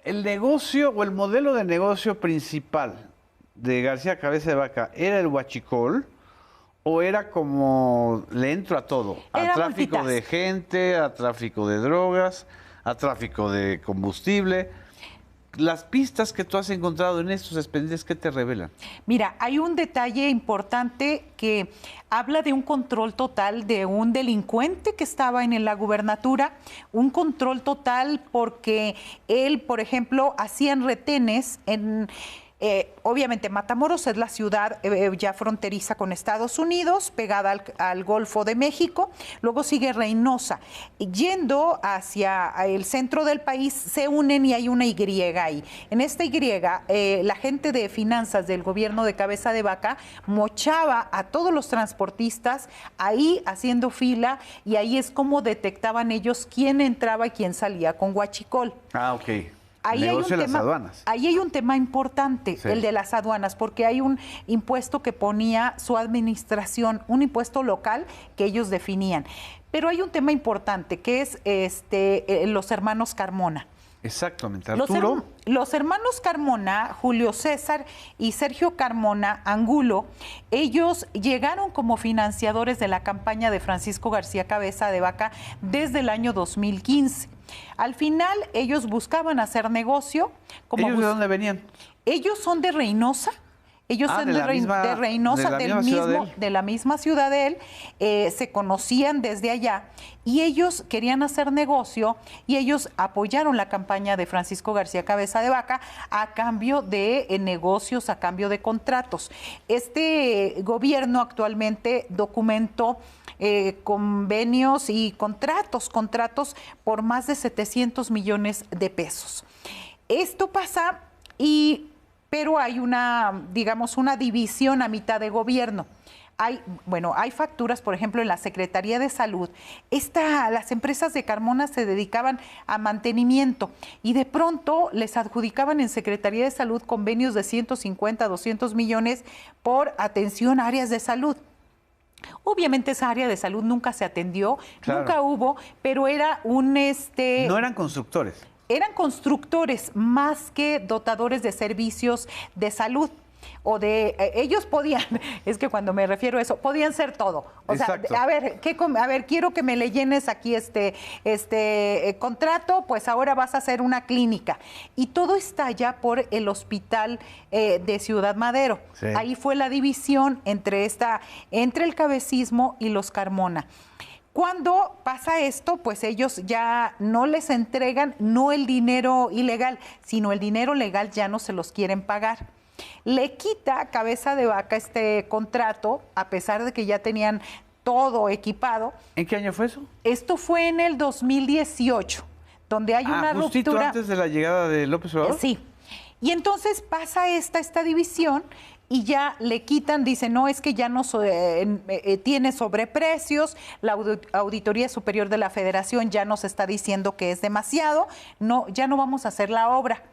el negocio o el modelo de negocio principal de García Cabeza de Vaca era el huachicol. ¿O era como le entro a todo? A tráfico de gente, a tráfico de drogas, a tráfico de combustible. Las pistas que tú has encontrado en estos expedientes, ¿qué te revelan? Mira, hay un detalle importante que habla de un control total de un delincuente que estaba en la gubernatura, un control total porque él, por ejemplo, hacían retenes en... obviamente Matamoros es la ciudad ya fronteriza con Estados Unidos, pegada al Golfo de México, luego sigue Reynosa. Yendo hacia el centro del país se unen y hay una Y ahí. En esta Y, la gente de finanzas del gobierno de Cabeza de Vaca mochaba a todos los transportistas ahí haciendo fila y ahí es como detectaban ellos quién entraba y quién salía con huachicol. Ah, ok. Ahí hay un tema importante, sí, el de las aduanas, porque hay un impuesto que ponía su administración, un impuesto local que ellos definían. Pero hay un tema importante que es los hermanos Carmona. Exactamente, Arturo. Los hermanos Carmona, Julio César y Sergio Carmona Angulo, ellos llegaron como financiadores de la campaña de Francisco García Cabeza de Vaca desde el año 2015. Al final, ellos buscaban hacer negocio. ¿Ellos de dónde venían? Ellos son de Reynosa. Ellos son de Reynosa, de la misma ciudad de él, se conocían desde allá y ellos querían hacer negocio y ellos apoyaron la campaña de Francisco García Cabeza de Vaca a cambio de negocios, a cambio de contratos. Este gobierno actualmente documentó convenios y contratos por más de 700 millones de pesos. Esto pasa pero hay una, digamos, una división a mitad de gobierno. Hay facturas, por ejemplo, en la Secretaría de Salud. Las empresas de Carmona se dedicaban a mantenimiento y de pronto les adjudicaban en Secretaría de Salud convenios de 150, 200 millones por atención a áreas de salud. Obviamente esa área de salud nunca se atendió, claro, nunca hubo, pero era un... No eran constructores. Eran constructores más que dotadores de servicios de salud. Ellos podían, es que cuando me refiero a eso, podían ser todo. O Exacto. sea, a ver, quiero que me le llenes aquí este contrato, pues ahora vas a hacer una clínica. Y todo está ya por el hospital de Ciudad Madero. Sí. Ahí fue la división entre el cabecismo y los Carmona. Cuando pasa esto, pues ellos ya no les entregan no el dinero ilegal, sino el dinero legal ya no se los quieren pagar. Le quita Cabeza de Vaca este contrato, a pesar de que ya tenían todo equipado. ¿En qué año fue eso? Esto fue en el 2018, donde hay una justito ruptura. ¿Antes de la llegada de López Obrador? Sí. Y entonces pasa esta división y ya le quitan, dicen, no, es que ya no tiene sobreprecios, la Auditoría Superior de la Federación ya nos está diciendo que es demasiado, ya no vamos a hacer la obra.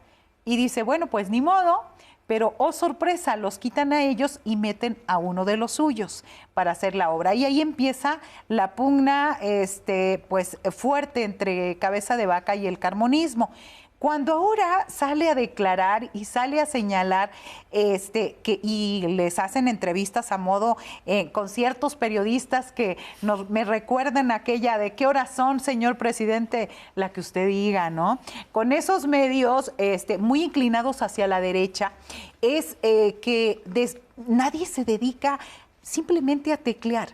Y dice, bueno, pues ni modo, pero oh sorpresa, los quitan a ellos y meten a uno de los suyos para hacer la obra. Y ahí empieza la pugna pues fuerte entre Cabeza de Vaca y el carmonismo. Cuando ahora sale a declarar y sale a señalar y les hacen entrevistas a modo con ciertos periodistas que me recuerdan aquella de qué horas son, señor presidente, la que usted diga, ¿no? Con esos medios muy inclinados hacia la derecha, es que nadie se dedica simplemente a teclear.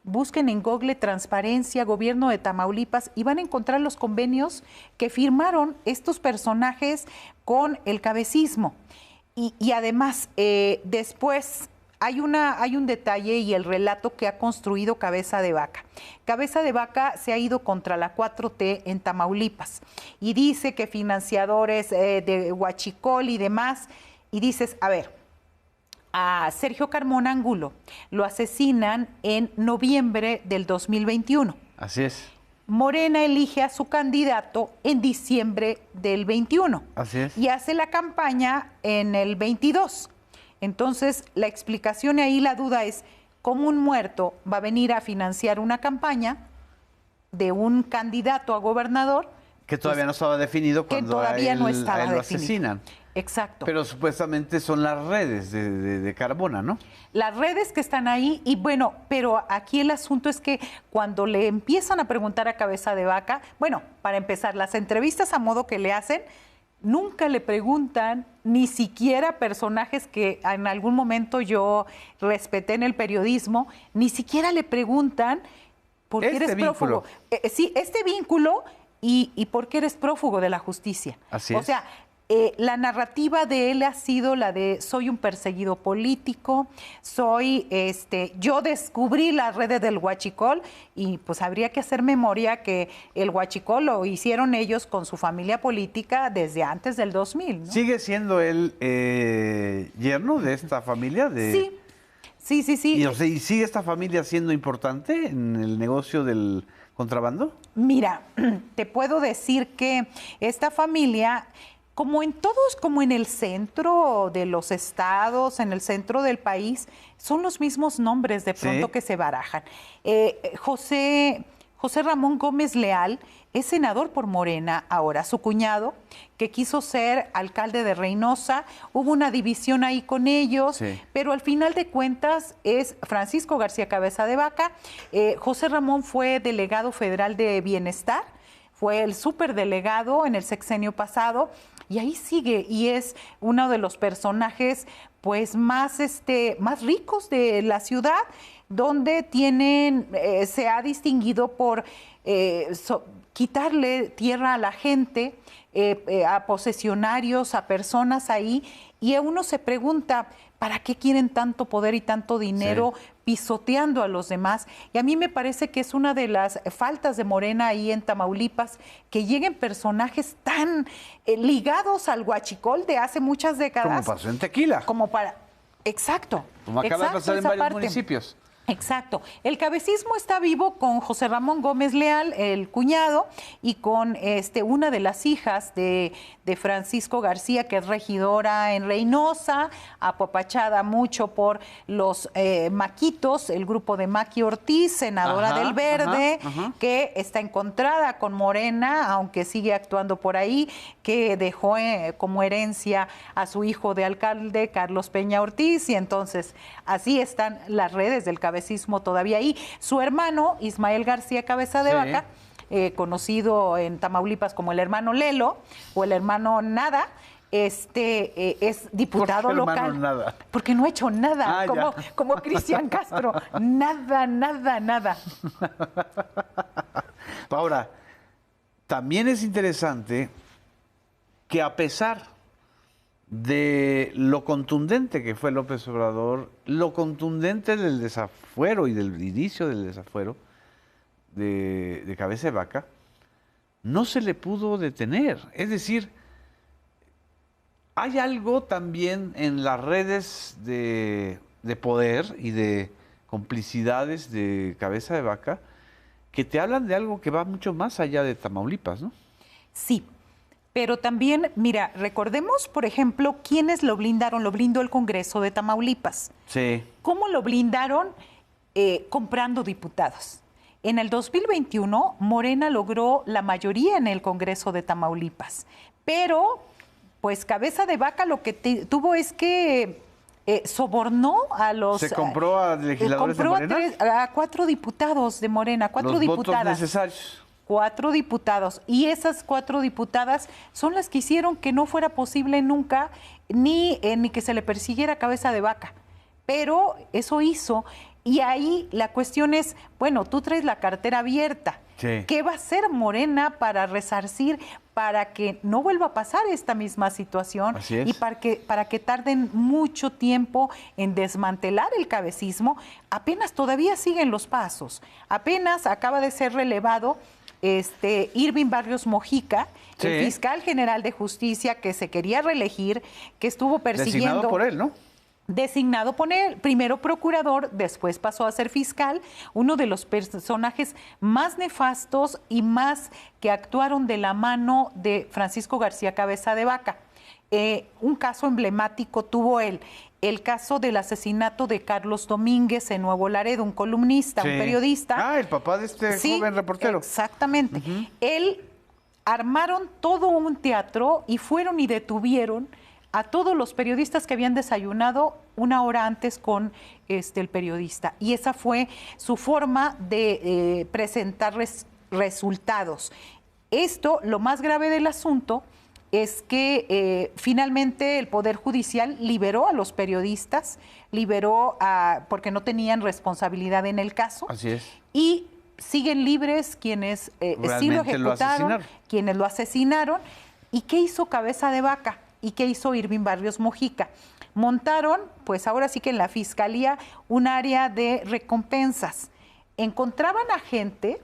Busquen en Google transparencia, gobierno de Tamaulipas y van a encontrar los convenios que firmaron estos personajes con el cabecismo. Y además, después hay un detalle y el relato que ha construido Cabeza de Vaca. Cabeza de Vaca se ha ido contra la 4T en Tamaulipas y dice que financiadores de Huachicol y demás, y dices, a ver, a Sergio Carmona Angulo lo asesinan en noviembre del 2021. Así es. Morena elige a su candidato en diciembre del 21. Así es. Y hace la campaña en el 22. Entonces, la explicación y ahí la duda es, ¿cómo un muerto va a venir a financiar una campaña de un candidato a gobernador? Que todavía no estaba definido cuando a él lo asesinan. Exacto. Pero supuestamente son las redes de Carmona, ¿no? Las redes que están ahí, y bueno, pero aquí el asunto es que cuando le empiezan a preguntar a Cabeza de Vaca, bueno, para empezar, las entrevistas a modo que le hacen, nunca le preguntan ni siquiera personajes que en algún momento yo respeté en el periodismo, ni siquiera le preguntan por qué eres prófugo. Sí, este vínculo y por qué eres prófugo de la justicia. Así es. O sea, la narrativa de él ha sido la de soy un perseguido político, yo descubrí las redes del Huachicol y pues habría que hacer memoria que el Huachicol lo hicieron ellos con su familia política desde antes del 2000, ¿no? ¿Sigue siendo él yerno de esta familia? Sí. ¿Y sigue esta familia siendo importante en el negocio del contrabando? Mira, te puedo decir que esta familia, como en todos, como en el centro de los estados, en el centro del país, son los mismos nombres de pronto que se barajan. José Ramón Gómez Leal es senador por Morena ahora. Su cuñado, que quiso ser alcalde de Reynosa, hubo una división ahí con ellos, pero al final de cuentas es Francisco García Cabeza de Vaca. José Ramón fue delegado federal de Bienestar, fue el superdelegado en el sexenio pasado. y ahí sigue, y es uno de los personajes pues más ricos de la ciudad, donde se ha distinguido por quitarle tierra a la gente, a posesionarios, a personas ahí, y uno se pregunta, ¿para qué quieren tanto poder y tanto dinero pisoteando a los demás? Y a mí me parece que es una de las faltas de Morena ahí en Tamaulipas, que lleguen personajes tan ligados al huachicol de hace muchas décadas. Como pasó en Tequila. Exacto. Como acaba de pasar en varios municipios. Exacto. El cabecismo está vivo con José Ramón Gómez Leal, el cuñado, y con una de las hijas de Francisco García, que es regidora en Reynosa, apapachada mucho por los Maquitos, el grupo de Maqui Ortiz, senadora del Verde, que está encontrada con Morena, aunque sigue actuando por ahí, que dejó como herencia a su hijo de alcalde, Carlos Peña Ortiz, y entonces así están las redes del cabecismo todavía ahí. Su hermano, Ismael García Cabeza de Vaca, conocido en Tamaulipas como el hermano Lelo o el hermano Nada, es diputado local. Nada? Porque no ha hecho nada, como Cristian Castro. Nada. Ahora, también es interesante que a pesar de lo contundente que fue López Obrador, lo contundente del desafuero y del inicio del desafuero de Cabeza de Vaca, no se le pudo detener. Es decir, hay algo también en las redes de poder y de complicidades de Cabeza de Vaca que te hablan de algo que va mucho más allá de Tamaulipas, ¿no? Sí. Pero también, mira, recordemos, por ejemplo, quiénes lo blindaron. Lo blindó el Congreso de Tamaulipas. Sí. ¿Cómo lo blindaron? Comprando diputados. En el 2021, Morena logró la mayoría en el Congreso de Tamaulipas. Pero, pues, Cabeza de Vaca lo que tuvo es que sobornó a los... ¿Se compró a legisladores de Morena? A 4 diputados de Morena, 4 diputadas. Los votos necesarios. 4 diputados, y esas 4 diputadas son las que hicieron que no fuera posible nunca ni que se le persiguiera a Cabeza de Vaca. Pero eso hizo, y ahí la cuestión es, bueno, tú traes la cartera abierta. Sí. ¿Qué va a hacer Morena para resarcir, para que no vuelva a pasar esta misma situación? Así es. Y para que tarden mucho tiempo en desmantelar el cabecismo? Apenas todavía siguen los pasos. Apenas acaba de ser relevado Irving Barrios Mojica, el fiscal general de justicia que se quería reelegir, que estuvo persiguiendo... Designado por él, ¿no? Designado por él, primero procurador, después pasó a ser fiscal, uno de los personajes más nefastos y más que actuaron de la mano de Francisco García Cabeza de Vaca. Un caso emblemático tuvo él. El caso del asesinato de Carlos Domínguez en Nuevo Laredo, un columnista, un periodista. Ah, el papá de este joven reportero. Exactamente. Él armaron todo un teatro y fueron y detuvieron a todos los periodistas que habían desayunado una hora antes con el periodista. Y esa fue su forma de presentar resultados. Esto, lo más grave del asunto, es que finalmente el Poder Judicial liberó a los periodistas, porque no tenían responsabilidad en el caso. Así es. Y siguen libres quienes sí lo ejecutaron, quienes lo asesinaron. ¿Y qué hizo Cabeza de Vaca? ¿Y qué hizo Irving Barrios Mojica? Montaron, pues ahora sí que en la Fiscalía, un área de recompensas. Encontraban a gente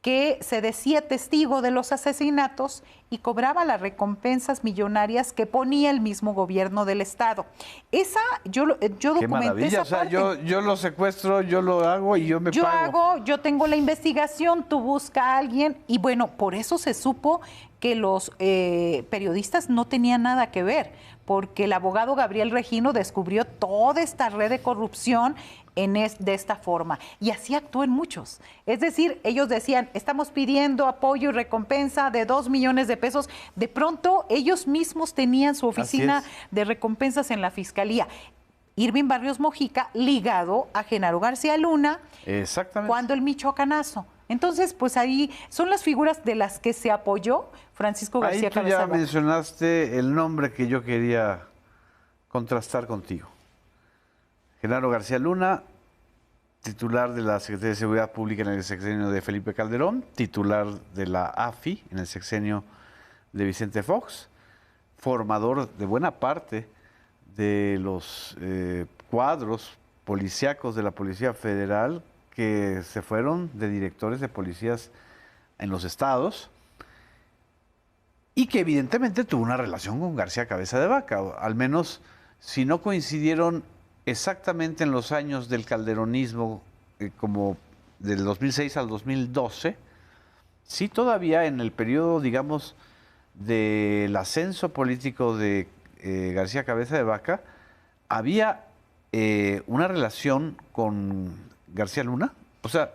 que se decía testigo de los asesinatos y cobraba las recompensas millonarias que ponía el mismo gobierno del estado. Esa, yo documenté esa parte. O sea, yo lo secuestro, yo lo hago y yo me pago. Yo tengo la investigación, tú busca a alguien, y bueno, por eso se supo que los periodistas no tenían nada que ver, porque el abogado Gabriel Regino descubrió toda esta red de corrupción de esta forma. Y así actuó en muchos. Es decir, ellos decían, estamos pidiendo apoyo y recompensa de 2 millones de pesos. De pronto, ellos mismos tenían su oficina de recompensas en la Fiscalía. Irving Barrios Mojica ligado a Genaro García Luna. Exactamente. Cuando el michoacanazo. Entonces, pues ahí son las figuras de las que se apoyó Francisco García Ahí tú Cabeza ya de Vaca. mencionaste el nombre que yo quería contrastar contigo. Genaro García Luna, titular de la Secretaría de Seguridad Pública en el sexenio de Felipe Calderón, titular de la AFI en el sexenio de Vicente Fox, formador de buena parte de los cuadros policíacos de la Policía Federal que se fueron de directores de policías en los estados y que evidentemente tuvo una relación con García Cabeza de Vaca, o al menos si no coincidieron exactamente en los años del calderonismo, como del 2006 al 2012, sí todavía en el periodo, digamos, del ascenso político de García Cabeza de Vaca, había una relación con García Luna. O sea,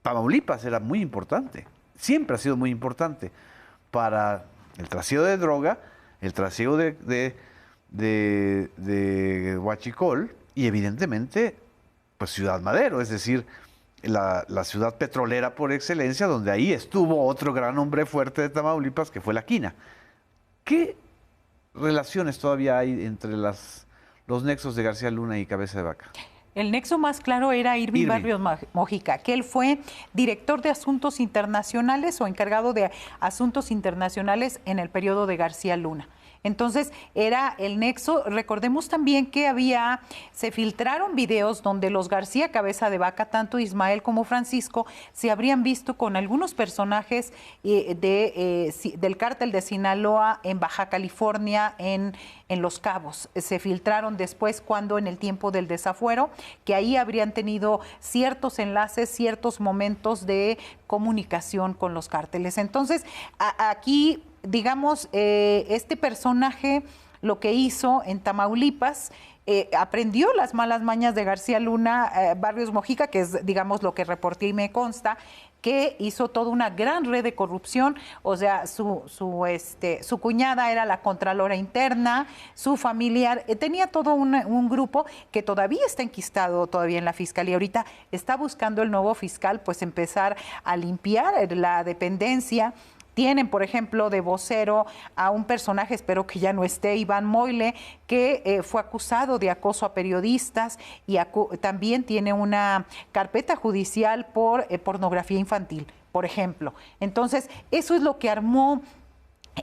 Tamaulipas era muy importante, siempre ha sido muy importante para el trasiego de droga, el trasiego de huachicol y evidentemente pues Ciudad Madero, es decir, la ciudad petrolera por excelencia, donde ahí estuvo otro gran hombre fuerte de Tamaulipas que fue la Quina. ¿Qué relaciones todavía hay entre los nexos de García Luna y Cabeza de Vaca? El nexo más claro era Irving Barrios Mojica, que él fue director de Asuntos Internacionales o encargado de Asuntos Internacionales en el periodo de García Luna. Entonces era el nexo. Recordemos también que se filtraron videos donde los García Cabeza de Vaca, tanto Ismael como Francisco, se habrían visto con algunos personajes del cártel de Sinaloa en Baja California, en Los Cabos. Se filtraron después cuando en el tiempo del desafuero, que ahí habrían tenido ciertos enlaces, ciertos momentos de comunicación con los cárteles. Entonces, aquí digamos, este personaje lo que hizo en Tamaulipas, aprendió las malas mañas de García Luna, Barrios Mojica, que es, digamos, lo que reporté y me consta, que hizo toda una gran red de corrupción. O sea, su cuñada era la contralora interna, su familiar, tenía todo un grupo que todavía está enquistado todavía en la fiscalía. Ahorita está buscando el nuevo fiscal, pues empezar a limpiar la dependencia. Tienen, por ejemplo, de vocero a un personaje, espero que ya no esté, Iván Moyle, que fue acusado de acoso a periodistas y también tiene una carpeta judicial por pornografía infantil, por ejemplo. Entonces, eso es lo que armó.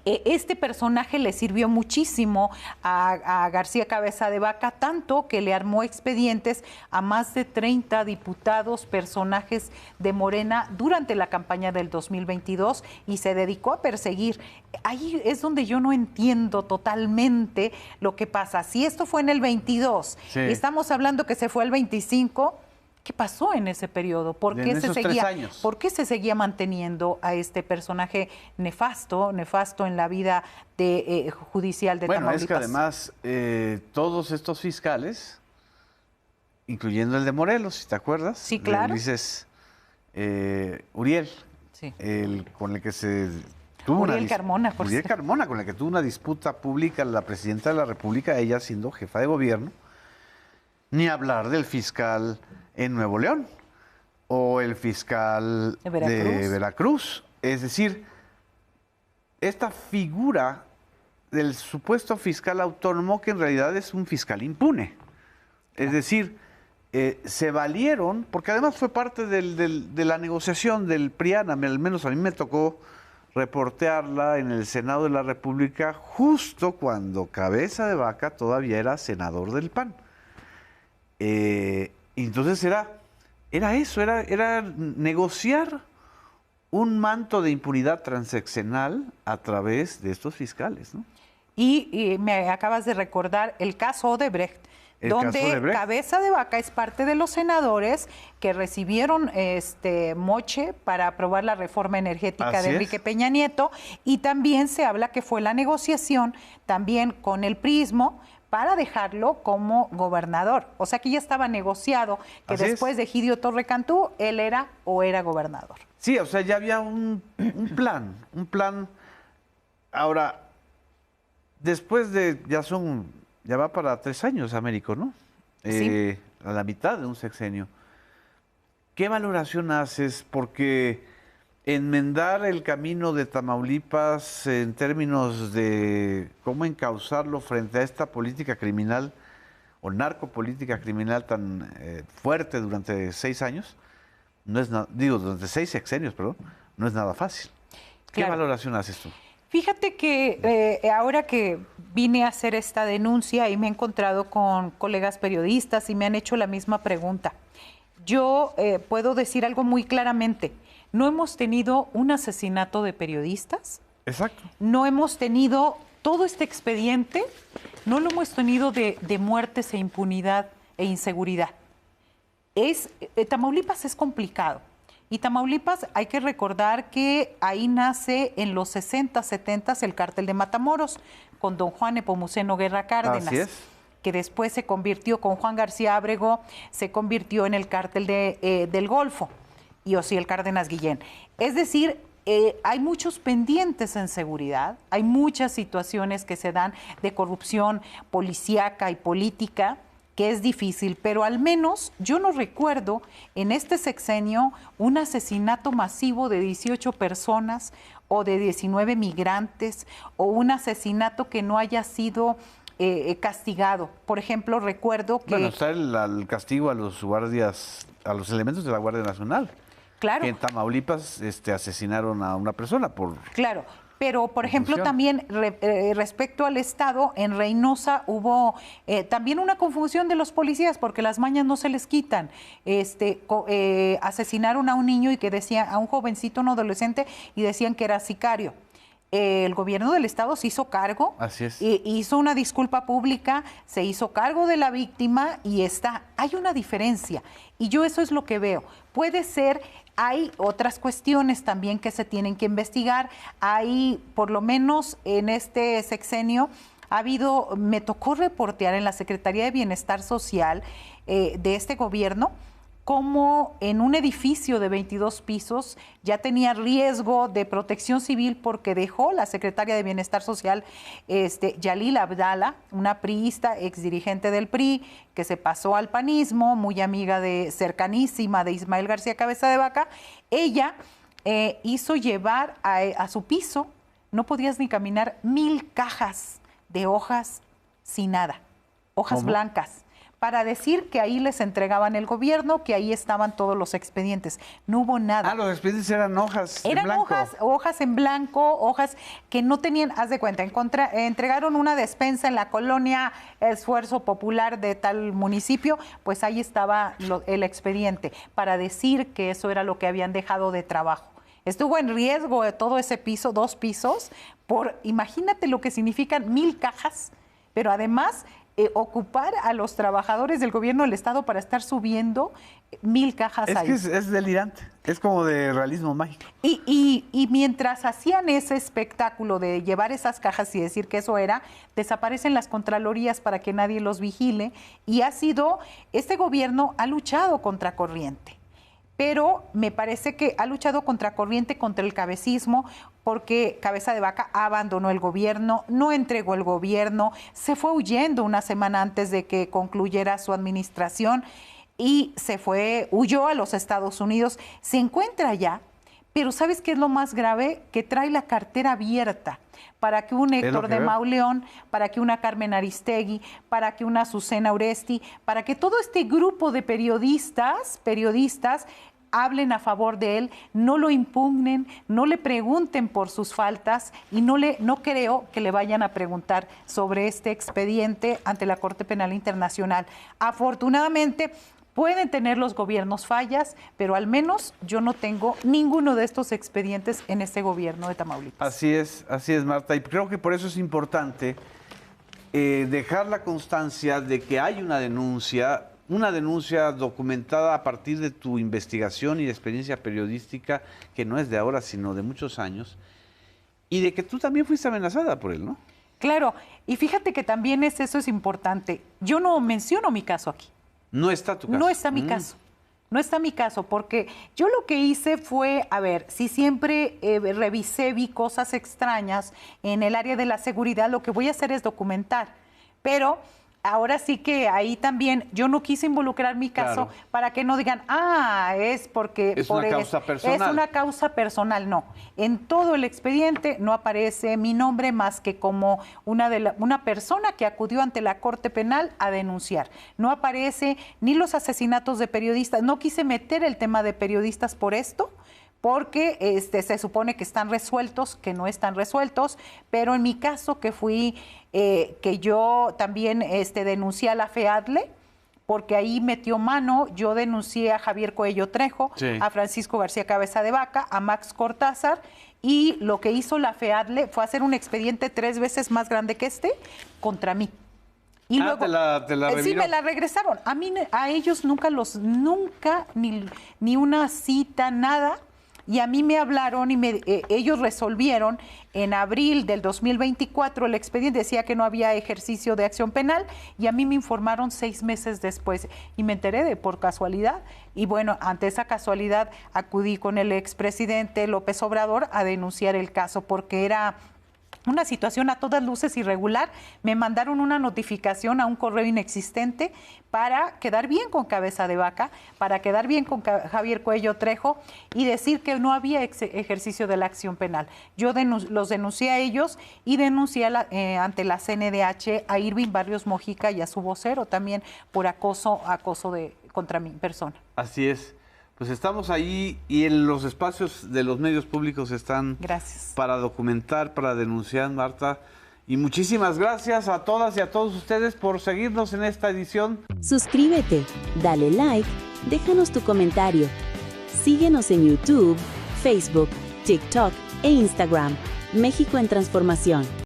Este personaje le sirvió muchísimo a García Cabeza de Vaca, tanto que le armó expedientes a más de 30 diputados, personajes de Morena durante la campaña del 2022 y se dedicó a perseguir. Ahí es donde yo no entiendo totalmente lo que pasa. Si esto fue en el 22 y estamos hablando que se fue el 25... ¿qué pasó en ese periodo? ¿Por qué se seguía manteniendo a este personaje nefasto en la vida judicial de Tamaulipas? Bueno, es que además todos estos fiscales, incluyendo el de Morelos, si te acuerdas, sí, claro. Ulises Uriel, sí. Con el que se tuvo Uriel Carmona, Uriel Carmona, con el que tuvo una disputa pública la presidenta de la República, ella siendo jefa de gobierno, ni hablar del fiscal en Nuevo León o el fiscal de Veracruz. Es decir, esta figura del supuesto fiscal autónomo que en realidad es un fiscal impune. Es decir, se valieron, porque además fue parte de la negociación del PRIAN, al menos a mí me tocó reportearla en el Senado de la República justo cuando Cabeza de Vaca todavía era senador del PAN. Entonces era negociar un manto de impunidad transeccional a través de estos fiscales, ¿no? Y me acabas de recordar el caso Odebrecht, donde Cabeza de Vaca es parte de los senadores que recibieron moche para aprobar la reforma energética de Enrique Peña Nieto, y también se habla que fue la negociación también con el prismo para dejarlo como gobernador. O sea que ya estaba negociado que después de Egidio Torre Cantú, él era gobernador. Sí, o sea, ya había un plan. Ahora, después ya va para 3 años, Américo, ¿no? Sí. A la mitad de un sexenio. ¿Qué valoración haces? Porque enmendar el camino de Tamaulipas en términos de cómo encauzarlo frente a esta política criminal o narcopolítica criminal tan fuerte durante 6 años, no es durante 6 sexenios, perdón, no es nada fácil. ¿Qué valoración haces tú? Fíjate que ahora que vine a hacer esta denuncia y me he encontrado con colegas periodistas y me han hecho la misma pregunta. Yo puedo decir algo muy claramente. No hemos tenido un asesinato de periodistas. Exacto. No hemos tenido todo este expediente, no lo hemos tenido de muertes e impunidad e inseguridad. Tamaulipas es complicado. Y Tamaulipas, hay que recordar que ahí nace en los 60, 70 el cártel de Matamoros, con don Juan Nepomuceno Guerra Cárdenas. Así es. Que después se convirtió, con Juan García Ábrego, se convirtió en el cártel del Golfo, y Osiel Cárdenas Guillén. Es decir, hay muchos pendientes en seguridad, hay muchas situaciones que se dan de corrupción policíaca y política, que es difícil, pero al menos yo no recuerdo en este sexenio un asesinato masivo de 18 personas o de 19 migrantes, o un asesinato que no haya sido castigado. Por ejemplo, recuerdo que... Bueno, está el castigo a los guardias, a los elementos de la Guardia Nacional. Claro. Que en Tamaulipas asesinaron a una persona por... Claro, pero por ejemplo también respecto al Estado, en Reynosa hubo también una confusión de los policías porque las mañas no se les quitan. Asesinaron a un niño y que decía, a un jovencito, un adolescente, y decían que era sicario. El gobierno del Estado se hizo cargo, así es, hizo una disculpa pública, se hizo cargo de la víctima y hay una diferencia. Y yo eso es lo que veo. Puede ser, hay otras cuestiones también que se tienen que investigar. Hay, por lo menos en este sexenio, me tocó reportear en la Secretaría de Bienestar Social de este gobierno, como en un edificio de 22 pisos ya tenía riesgo de protección civil porque dejó la secretaria de Bienestar Social, Yalil Abdala, una priista, exdirigente del PRI, que se pasó al panismo, muy amiga cercanísima de Ismael García Cabeza de Vaca. Ella hizo llevar a su piso, no podías ni caminar, 1000 cajas de hojas sin nada, hojas ¿Cómo? Blancas, para decir que ahí les entregaban el gobierno, que ahí estaban todos los expedientes. No hubo nada. Ah, los expedientes eran hojas en blanco. Eran hojas en blanco, hojas que no tenían, haz de cuenta, entregaron una despensa en la colonia Esfuerzo Popular de tal municipio, pues ahí estaba el expediente, para decir que eso era lo que habían dejado de trabajo. Estuvo en riesgo todo ese piso, 2 pisos, imagínate lo que significan 1000 cajas, pero además... ocupar a los trabajadores del gobierno del Estado para estar subiendo 1000 cajas ahí. Es que es delirante, es como de realismo mágico. Y mientras hacían ese espectáculo de llevar esas cajas y decir que eso era, desaparecen las contralorías para que nadie los vigile, y este gobierno ha luchado contra corriente. Pero me parece que ha luchado contra corriente, contra el cabecismo, porque Cabeza de Vaca abandonó el gobierno, no entregó el gobierno, se fue huyendo una semana antes de que concluyera su administración y huyó a los Estados Unidos, se encuentra allá, pero ¿sabes qué es lo más grave? Que trae la cartera abierta para que un Héctor de Mauleón, para que una Carmen Aristegui, para que una Azucena Oresti, para que todo este grupo de periodistas hablen a favor de él, no lo impugnen, no le pregunten por sus faltas y no creo que le vayan a preguntar sobre este expediente ante la Corte Penal Internacional. Afortunadamente, pueden tener los gobiernos fallas, pero al menos yo no tengo ninguno de estos expedientes en este gobierno de Tamaulipas. Así es, Marta, y creo que por eso es importante dejar la constancia de que hay una denuncia documentada a partir de tu investigación y de experiencia periodística, que no es de ahora, sino de muchos años, y de que tú también fuiste amenazada por él, ¿no? Claro, y fíjate que también eso es importante. Yo no menciono mi caso aquí. No está tu caso. No está mi caso. No está mi caso, porque yo lo que hice fue, si siempre vi cosas extrañas en el área de la seguridad, lo que voy a hacer es documentar. Pero ahora sí que ahí también yo no quise involucrar mi caso para que no digan, es porque... Es una causa personal. Es una causa personal, no. En todo el expediente no aparece mi nombre más que como una persona que acudió ante la Corte Penal a denunciar. No aparece ni los asesinatos de periodistas. No quise meter el tema de periodistas por esto, porque se supone que están resueltos, que no están resueltos, pero en mi caso que yo también denuncié a la FEADLE, porque ahí metió mano, yo denuncié a Javier Coello Trejo, a Francisco García Cabeza de Vaca, a Max Cortázar, y lo que hizo la FEADLE fue hacer un expediente 3 veces más grande que contra mí. Y luego, te la sí, me la regresaron. A ellos nunca ni una cita, nada. Y a mí me hablaron y ellos resolvieron en abril del 2024 el expediente, decía que no había ejercicio de acción penal y a mí me informaron 6 meses después y me enteré por casualidad. Y bueno, ante esa casualidad acudí con el expresidente López Obrador a denunciar el caso porque era una situación a todas luces irregular. Me mandaron una notificación a un correo inexistente para quedar bien con Cabeza de Vaca, para quedar bien con Javier Coello Trejo y decir que no había ejercicio de la acción penal. Yo los denuncié a ellos y denuncié ante la CNDH a Irving Barrios Mojica y a su vocero también por acoso contra mi persona. Así es. Pues estamos ahí y en los espacios de los medios públicos están para documentar, para denunciar, Marta. Y muchísimas gracias a todas y a todos ustedes por seguirnos en esta edición. Suscríbete, dale like, déjanos tu comentario. Síguenos en YouTube, Facebook, TikTok e Instagram. México en Transformación.